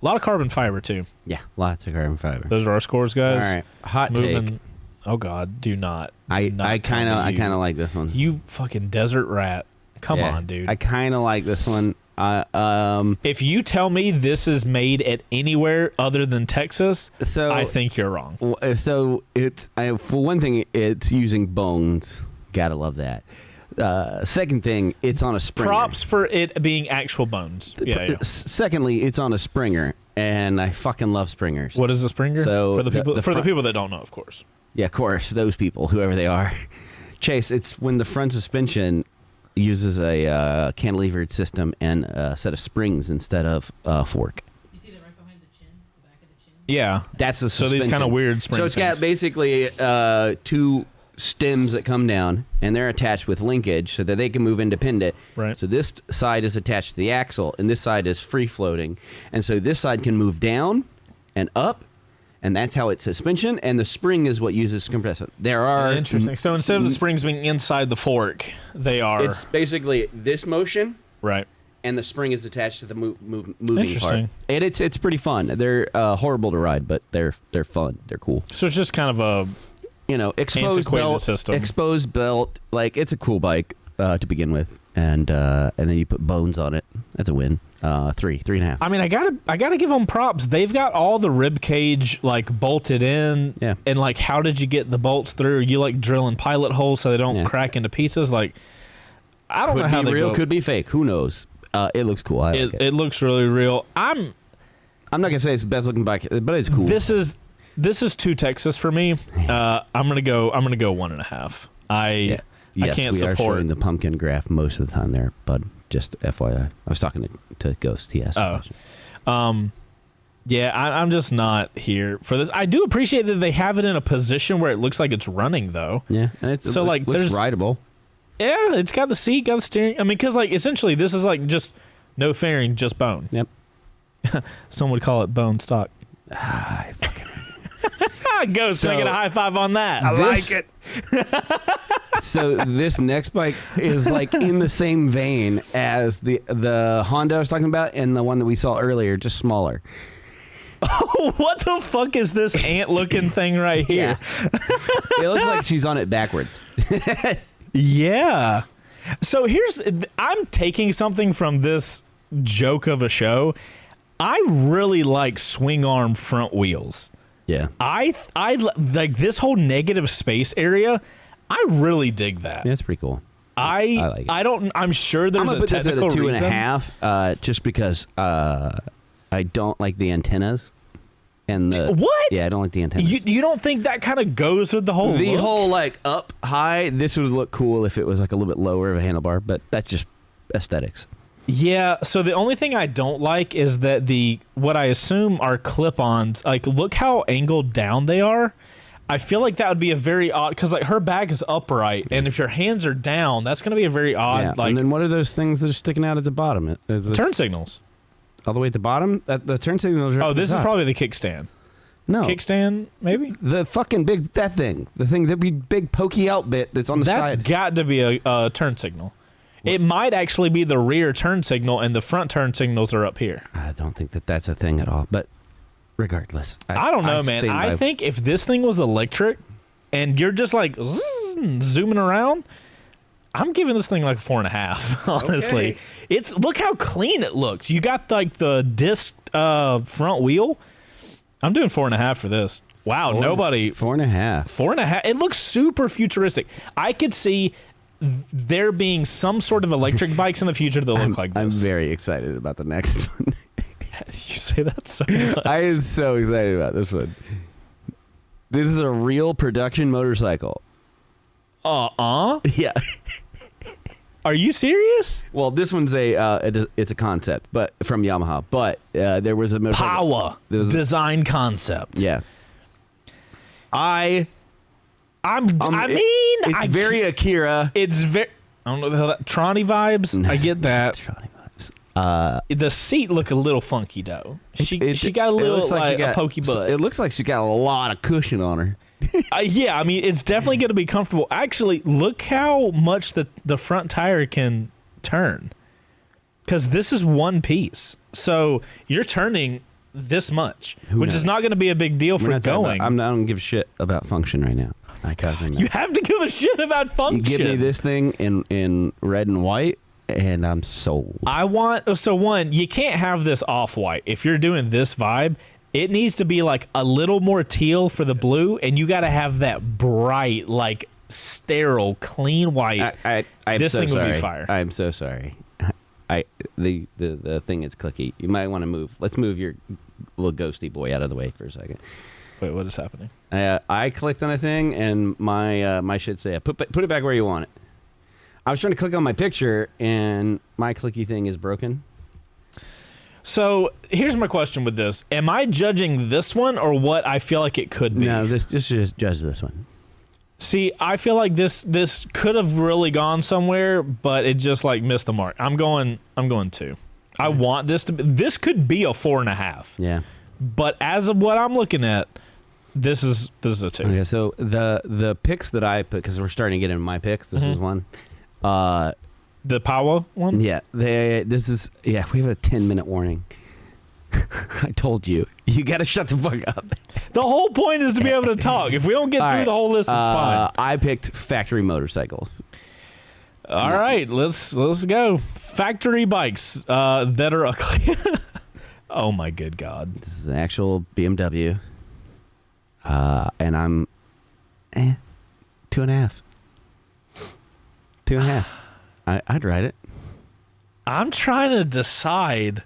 A lot of carbon fiber too. Yeah, lots of carbon fiber. Those are our scores, guys. All right, hot take. Oh God, do not. I kind of like this one. You fucking desert rat. Come on, dude. I kind of like this one. If you tell me this is made at anywhere other than Texas, I think you're wrong. So for one thing, it's using bones. Gotta love that. Second thing, it's on a Springer. Props for it being actual bones. Yeah. Secondly, it's on a Springer, and I fucking love Springers. What is a Springer? So for the people that don't know, of course. Yeah, of course, those people, whoever they are. Chase, it's when the front suspension uses a cantilevered system and a set of springs instead of a fork. You see that right behind the chin, the back of the chin? Yeah. That's the suspension. So these kind of weird springs. So it's got basically two stems that come down, and they're attached with linkage so that they can move independent. Right. So this side is attached to the axle, and this side is free floating. And so this side can move down and up, and that's how it's suspension, and the spring is what uses compressor. There are... Interesting. So instead of the springs being inside the fork, they are... It's basically this motion, right, and the spring is attached to the moving Interesting. part. And it's pretty fun. They're horrible to ride, but they're fun. They're cool. So it's just kind of a... exposed antiquated belt, system. exposed belt. It's a cool bike to begin with, and then you put bones on it. That's a win. 3.5. I mean, I gotta give them props. They've got all the rib cage bolted in. Yeah. And how did you get the bolts through? Are you drilling pilot holes so they don't crack into pieces? I don't know how could they be real, go. could be fake. Who knows? It looks cool. I like it. It looks really real. I'm not gonna say it's the best looking bike, but it's cool. This is too Texas for me. I'm gonna go 1.5. I can't we are support showing the pumpkin graph most of the time there, bud. Just FYI. I was talking to Ghost. He asked. Yeah, I'm just not here for this. I do appreciate that they have it in a position where it looks like it's running, though. Yeah, and it looks there's rideable. Yeah, it's got the seat, got the steering. I mean, because essentially this is just no fairing, just bone. Yep. Some would call it bone stock. Ghost, can I get a high five on that? I like it. So this next bike is in the same vein as the Honda I was talking about and the one that we saw earlier, just smaller. What the fuck is this ant-looking thing right here? Yeah. It looks like she's on it backwards. Yeah. So I'm taking something from this joke of a show. I really like swing arm front wheels. Yeah. I like this whole negative space area. I really dig that. Yeah, it's pretty cool. I like it. I'm sure there's I'm gonna a put this at a technical 2.5, just because I don't like the antennas. And what? Yeah, I don't like the antennas. You don't think that kind of goes with the whole The look? whole up high. This would look cool if it was a little bit lower of a handlebar, but that's just aesthetics. Yeah, so the only thing I don't like is that what I assume are clip-ons, look how angled down they are. I feel like that would be a very odd, because her back is upright, and if your hands are down, that's going to be a very odd, and then what are those things that are sticking out at the bottom? Turn signals. All the way at the bottom? The turn signals are Oh, this is probably the kickstand. No. Kickstand, maybe? The fucking that thing. The thing, that big pokey out bit that's on the side. That's got to be a turn signal. It might actually be the rear turn signal and the front turn signals are up here. I don't think that that's a thing at all. But regardless, I don't know, man. stand I by- think if this thing was electric and you're just like zooming around, I'm giving this thing like 4.5. Honestly, Okay. it's look how clean it looks. You got like the disc front wheel. I'm doing 4.5 for this. Wow, nobody 4.5. 4.5. It looks super futuristic. I could see there being some sort of electric bikes in the future that look like this. I'm very excited about the next one. You say that so much. I am so excited about this one. This is a real production motorcycle. Yeah. Are you serious? Well, this one's it's a concept, but from Yamaha. But there was a motorcycle. Power There's- design concept. Yeah. I mean, it's very Akira. It's very. I don't know the hell that Tronny vibes. I get that. Tronny vibes. The seat look a little funky though. She got a it little looks like she got- a pokey butt. It looks like she got a lot of cushion on her. Yeah, I mean it's definitely going to be comfortable. Actually, look how much the front tire can turn. Because this is one piece, so you're turning this much, which is knows? not going to be a big deal We're for not talking going. I don't give a shit about function right now. I cut them You have to give a shit about function. You give me this thing in red and white, and I'm sold. I want so one. You can't have this off white if you're doing this vibe. It needs to be like a little more teal for the blue, and you got to have that bright, like sterile, clean white. I'm This so thing would be sorry. fire. I'm so sorry. The thing is clicky. You might want to move. Let's move your little ghosty boy out of the way for a second. Wait, what is happening? I clicked on a thing, and my shit said, put it back where you want it. I was trying to click on my picture, and my clicky thing is broken. So here's my question with this: am I judging this one or what I feel like it could be? No, this just judge this one. See, I feel like this could have really gone somewhere, but it just like missed the mark. I'm going 2. I want this to be. This could be a 4.5. Yeah. But as of what I'm looking at, this is a 2. Okay, so the picks that I put, because we're starting to get into my picks. This is one. The Power one. Yeah, we have a 10-minute warning. I told you. You got to shut the fuck up. The whole point is to be able to talk. If we don't get through right. the whole list, it's fine. I picked factory motorcycles. All right, let's go. Factory bikes that are ugly. Oh my good God. This is an actual BMW. And I'm 2.5. 2.5. I'd ride it. I'm trying to decide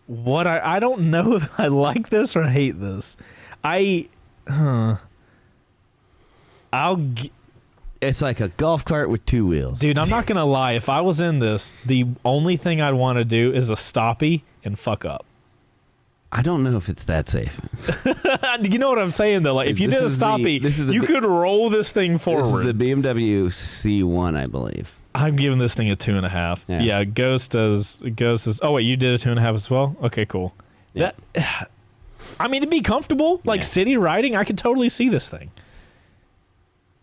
what I don't know if I like this or hate this. It's like a golf cart with 2 wheels. Dude, I'm not gonna lie. If I was in this, the only thing I'd want to do is a stoppie and fuck up. I don't know if it's that safe. You know what I'm saying though? Like if you This did a is the- stoppie, this is the you bi- could roll this thing forward. This is the BMW C1, I believe. I'm giving this thing a 2.5. Yeah. Yeah, Ghost is. Oh wait, you did a 2.5 as well. Okay, cool. Yeah. That. I mean, to be comfortable, like Yeah. city riding, I could totally see this thing.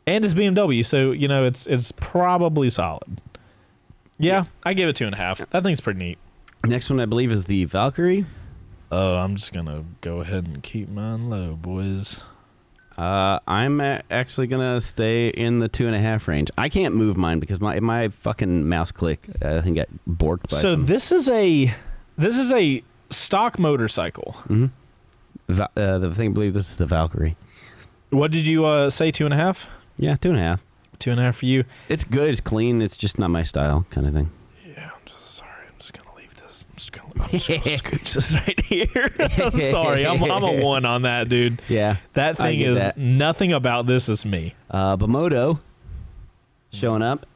And it's BMW, so you know it's probably solid. Yeah, I give it 2.5. That thing's pretty neat. Next one, I believe, is the Valkyrie. Oh, I'm just gonna go ahead and keep mine low, boys. I'm actually gonna stay in the 2.5 range. I can't move mine because my fucking mouse click I think got borked by. So some- this is a stock motorcycle. the thing, I believe this is the Valkyrie. What did you say? 2.5? Yeah, 2.5. 2.5 for you. It's good. It's clean. It's just not my style, kind of thing. Yeah, I'm just sorry. I'm just gonna leave this. I'm just gonna scooch this right here. I'm sorry. I'm a 1 on that, dude. Yeah, That I thing get is that. nothing about this is me. Bamoto showing up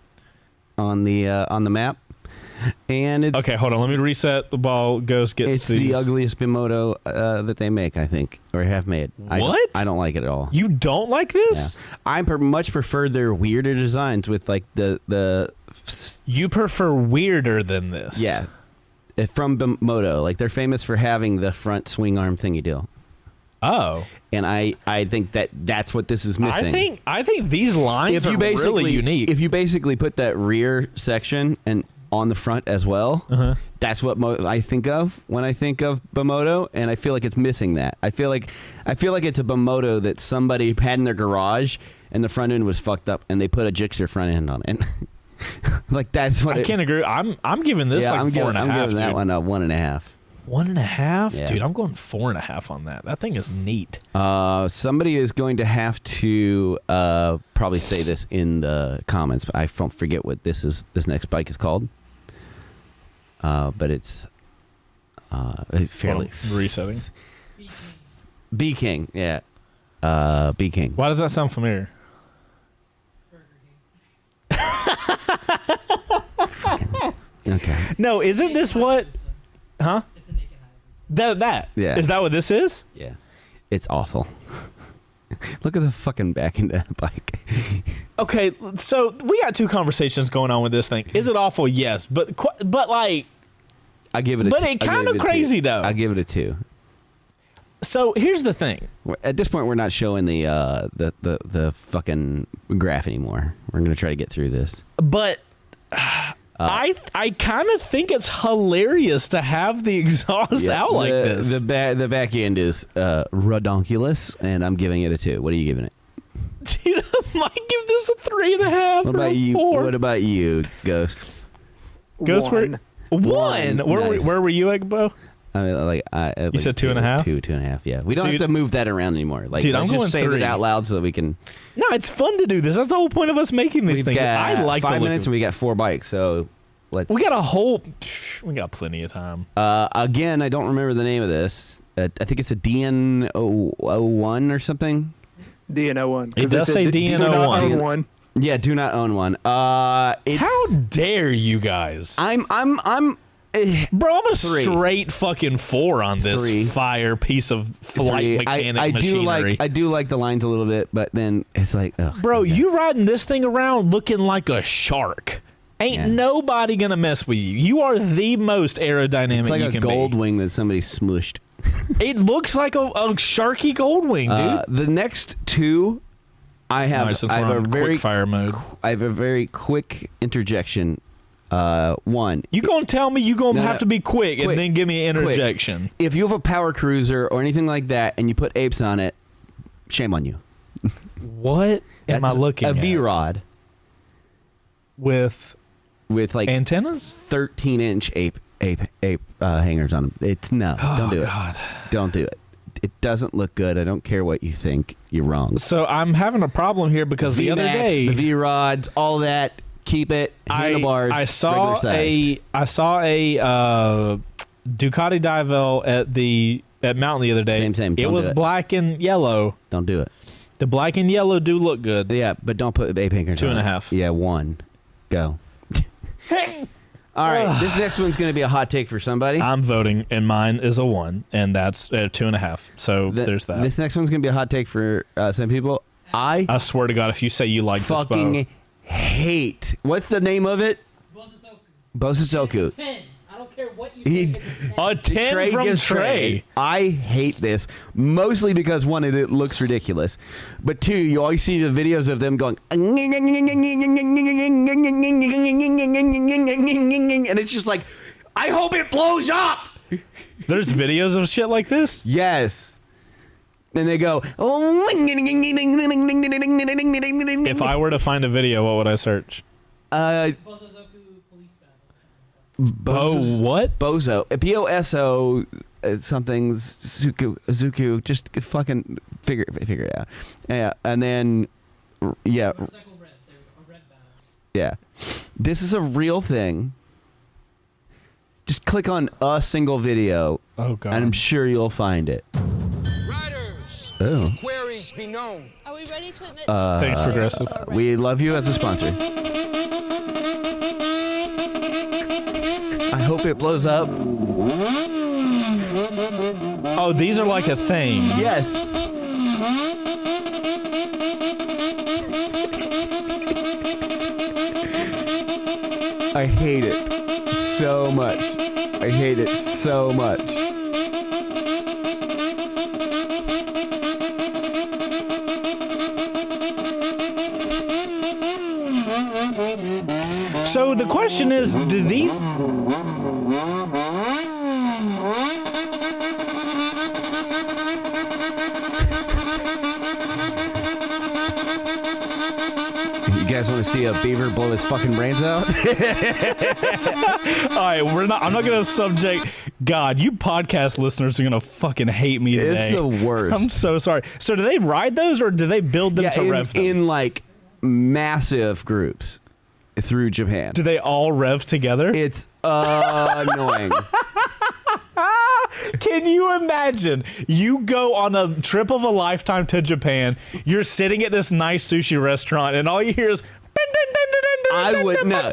on the map, and it's Okay, hold on. Let me reset the ball. Ghost gets it's the ugliest Bamoto that they make, I think, or have made. What? I don't like it at all. You don't like this? Yeah. I much prefer their weirder designs with like the You prefer weirder than this? from Bamoto. Like they're famous for having the front swing arm thingy deal. Oh. And I think that's what this is missing. I think these lines are really unique. If you basically put that rear section and on the front as well, that's what I think of when I think of Bimoto, and I feel like it's missing that. I feel like it's a Bimoto that somebody had in their garage and the front end was fucked up and they put a Gixxer front end on it. Like that's what I can't agree. I'm giving this like 4.5. I'm giving that one a 1.5. 1.5? Yeah. Don't I'm going 4.5 on that. That thing is neat. Somebody is going to have to probably say this in the comments, but I don't forget what this next bike is called. But it's fairly resetting. B King, yeah. B King. Why does that sound familiar? Okay. No, isn't this what? Huh? It's a naked high. That. Yeah. Is that what this is? Yeah. It's awful. Look at the fucking back end of that bike. Okay, so we got two conversations going on with this thing. Is it awful? Yes, but like, I give it a but two. it kind of crazy though. I give it a 2. So here's the thing. At this point, we're not showing the fucking graph anymore. We're gonna try to get through this. But I kind of think it's hilarious to have the exhaust out like this. The back end is redonkulous, and I'm giving it a 2. What are you giving it? Dude, I might give this a 3.5 What or about a you? 4. What about you, Ghost? Ghost, One. One. Nice. Where were you at, Beau? I mean, You said 2.5? 2.5. Yeah, we don't Dude. have to move that around anymore. Like, Dude, I'm let's going just say 3. it out loud so that we can. No, it's fun to do this. That's the whole point of us making these We've things. got I like 5 the look minutes, of and we got 4 bikes. So let's. We got plenty of time. Again, I don't remember the name of this. I think it's a DN01 or something. DN01. It does say Do not DN01. own one. Yeah, do not own one. It's, How dare you guys? I'm Bro, I'm a 3. straight fucking 4 on this 3. fire piece of flight mechanic I machinery. do like the lines a little bit, but then it's like, ugh, Bro, okay. you riding this thing around looking like a shark. Ain't nobody gonna mess with you. You are the most aerodynamic It's like you a can gold be. wing that somebody smooshed. It looks like a sharky gold wing, dude. The next 2, I have, All right, since I we're have a on very quick fire mode. I have a very quick interjection. One. You gonna tell me you gonna No, have no. to be quick and Quick. then give me an Quick. interjection? If you have a power cruiser or anything like that, and you put apes on it, shame on you. What am I That's looking a at? V-Rod With with like antennas? 13-inch ape hangers on them. Don't do it. God. Don't do it. It doesn't look good. I don't care what you think. You're wrong. So I'm having a problem here because the other V-Max, day the V-Rods, all that. Keep it. Handlebars. I saw regular size. Ducati Divel at Mountain the other day. Same. It Don't was do it. black and yellow. Don't do it. The black and yellow do look good. Yeah, but don't put ape hangers on it. 2.5. Yeah, 1. Go. All right, this next one's going to be a hot take for somebody. I'm voting, and mine is a 1, and that's 2.5. So there's that. This next one's going to be a hot take for some people. I swear to God, if you say you like this bow, fucking hate. What's the name of it? Bosozoku. 10. I don't care what you He- think. It's a 10. a 10 from gives Trey. I hate this mostly because 1, it looks ridiculous, but 2, you always see the videos of them going, and it's just like, I hope it blows up. There's videos of shit like this. Yes. And they go, If I were to find a video, what would I search? Bosozoku police battle. Oh, what? Bozo, Boso, something Zuku. Just fucking figure it out. Yeah, and then yeah, Motorcycle red. There we go. A red battle. yeah. This is a real thing. Just click on a single video, Oh, God. and I'm sure you'll find it. Riders, Oh. let your queries be known. Are we ready to admit? Thanks, Progressive. We love you as a sponsor. I hope it blows up. Oh, these are like a thing. Yes. I hate it so much. I hate it so much. So the question is, do these... You guys want to see a beaver blow his fucking brains out? All right, I'm not gonna subject. God, you podcast listeners are gonna fucking hate me today. It's the worst. I'm so sorry. So do they ride those or do they build them to rev them? in like massive groups through Japan. Do they all rev together? It's annoying. Can you imagine? You go on a trip of a lifetime to Japan. You're sitting at this nice sushi restaurant, and all you hear is. I would no.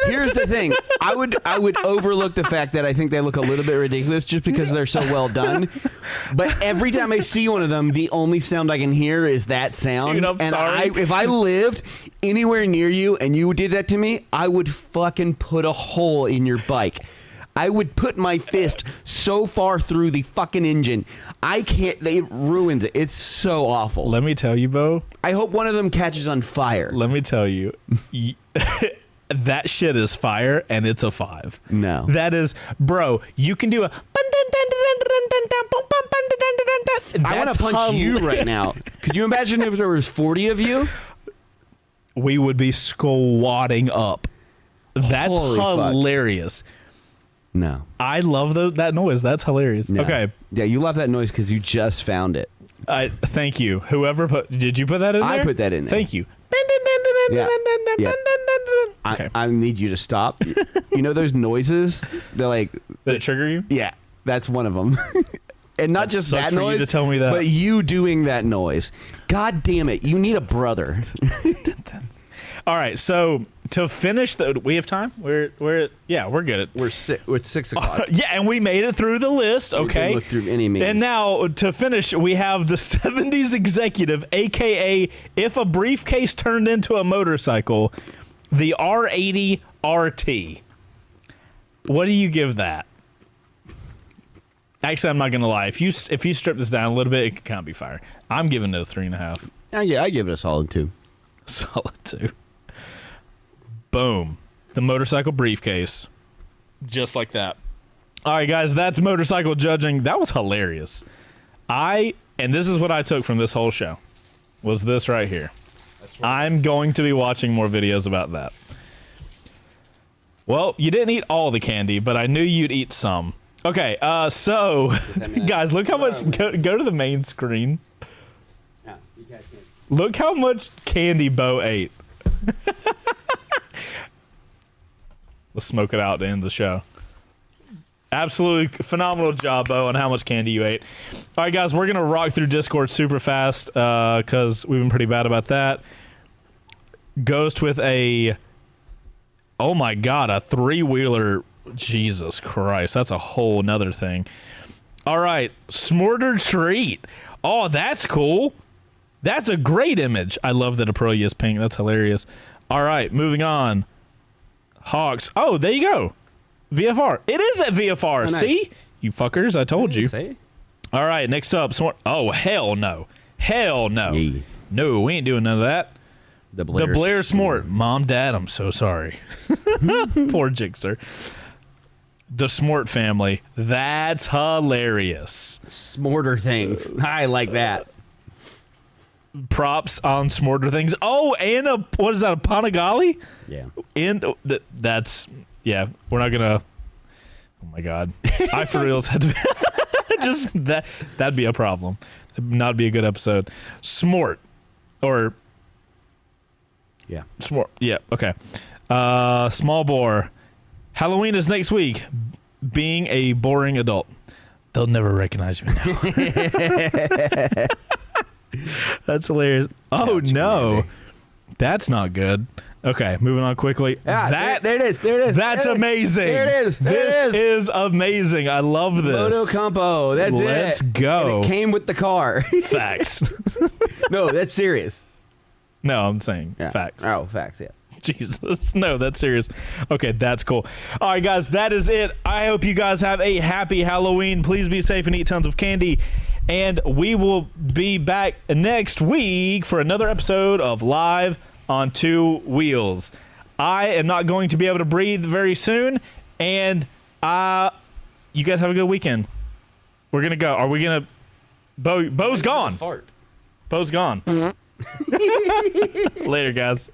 Here's the thing. I would overlook the fact that I think they look a little bit ridiculous just because they're so well done. But every time I see one of them, the only sound I can hear is that sound. Dude, I'm sorry. If I lived anywhere near you and you did that to me, I would fucking put a hole in your bike. I would put my fist so far through the fucking engine. I can't. It ruins it. It's so awful. Let me tell you, Beau. I hope one of them catches on fire. Let me tell you. That shit is fire, and it's a 5. No. That is, bro, you can do a... I want to punch you right now. Could you imagine if there was 40 of you? We would be squatting up. That's Holy fuck. hilarious. No. I love that noise. That's hilarious. No. Okay. Yeah, you love that noise because you just found it. Thank you. Whoever did you put that in there? I put that in there. Thank you. Yeah. Yeah. Okay. I need you to stop. You know those noises? They're like... Did it trigger you? Yeah, that's one of them. And not That just sucks that for you noise, to tell me that. but you doing that noise. God damn it. You need a brother. All right. So to finish we have time? We're good. We're 6 o'clock. Yeah, and we made it through the list, We okay? can look through any means. And now, to finish, we have the 70s executive, a.k.a. if a briefcase turned into a motorcycle, the R80 RT. What do you give that? Actually, I'm not going to lie. If you strip this down a little bit, it could kind of be fire. I'm giving it a 3.5. Yeah, I give it a solid 2. Solid 2. Boom. The motorcycle briefcase. Just like that. All right, guys, that's motorcycle judging. That was hilarious. And this is what I took from this whole show, was this right here. That's right. I'm going to be watching more videos about that. Well, you didn't eat all the candy, but I knew you'd eat some. Okay, so, guys, look how much, go to the main screen. No, you guys can't. Look how much candy Beau ate. Let's smoke it out to end the show. Absolutely phenomenal job, Beau, on how much candy you ate. All right, guys, we're going to rock through Discord super fast because we've been pretty bad about that. Ghost with oh my God, a 3-wheeler. Jesus Christ, that's a whole nother thing. All right, Smorter Treat. Oh, that's cool. That's a great image. I love that Aprilia is pink. That's hilarious. All right, moving on. Hawks. Oh, there you go. VFR. It is at VFR. Oh, nice. See? You fuckers, I told you. Say? All right, next up. Oh, hell no. Hell no. Yeah. No, we ain't doing none of that. The Blair Smort. Mom, Dad, I'm so sorry. Poor Jigsaw. The Smort family. That's hilarious. Smorter things. I like that. Props on Smorter things. Oh, and what is that, a Panigale? Yeah. And that's, yeah, we're not gonna, oh my God. I for reals had to be, just, that'd be a problem. That'd not be a good episode. Smort. Or. Yeah. Smort. Yeah, okay. Small bore. Halloween is next week. Being a boring adult. They'll never recognize me now. That's hilarious. Oh, no. Community. That's not good. Okay, moving on quickly. Yeah, there it is. There it is. That's there it is. amazing. There it is. There This it is. is amazing. I love this. Moto Campo. That's it. Let's go. And it came with the car. Facts. No, that's serious. No, I'm saying Yeah. facts. Oh, facts, yeah. Jesus. No, that's serious. Okay, that's cool. All right, guys, that is it. I hope you guys have a happy Halloween. Please be safe and eat tons of candy. And we will be back next week for another episode of Live on Two Wheels. I am not going to be able to breathe very soon. And you guys have a good weekend. We're going to go. Are we going to... Beau's gone. Fart. Beau's gone. Later, guys.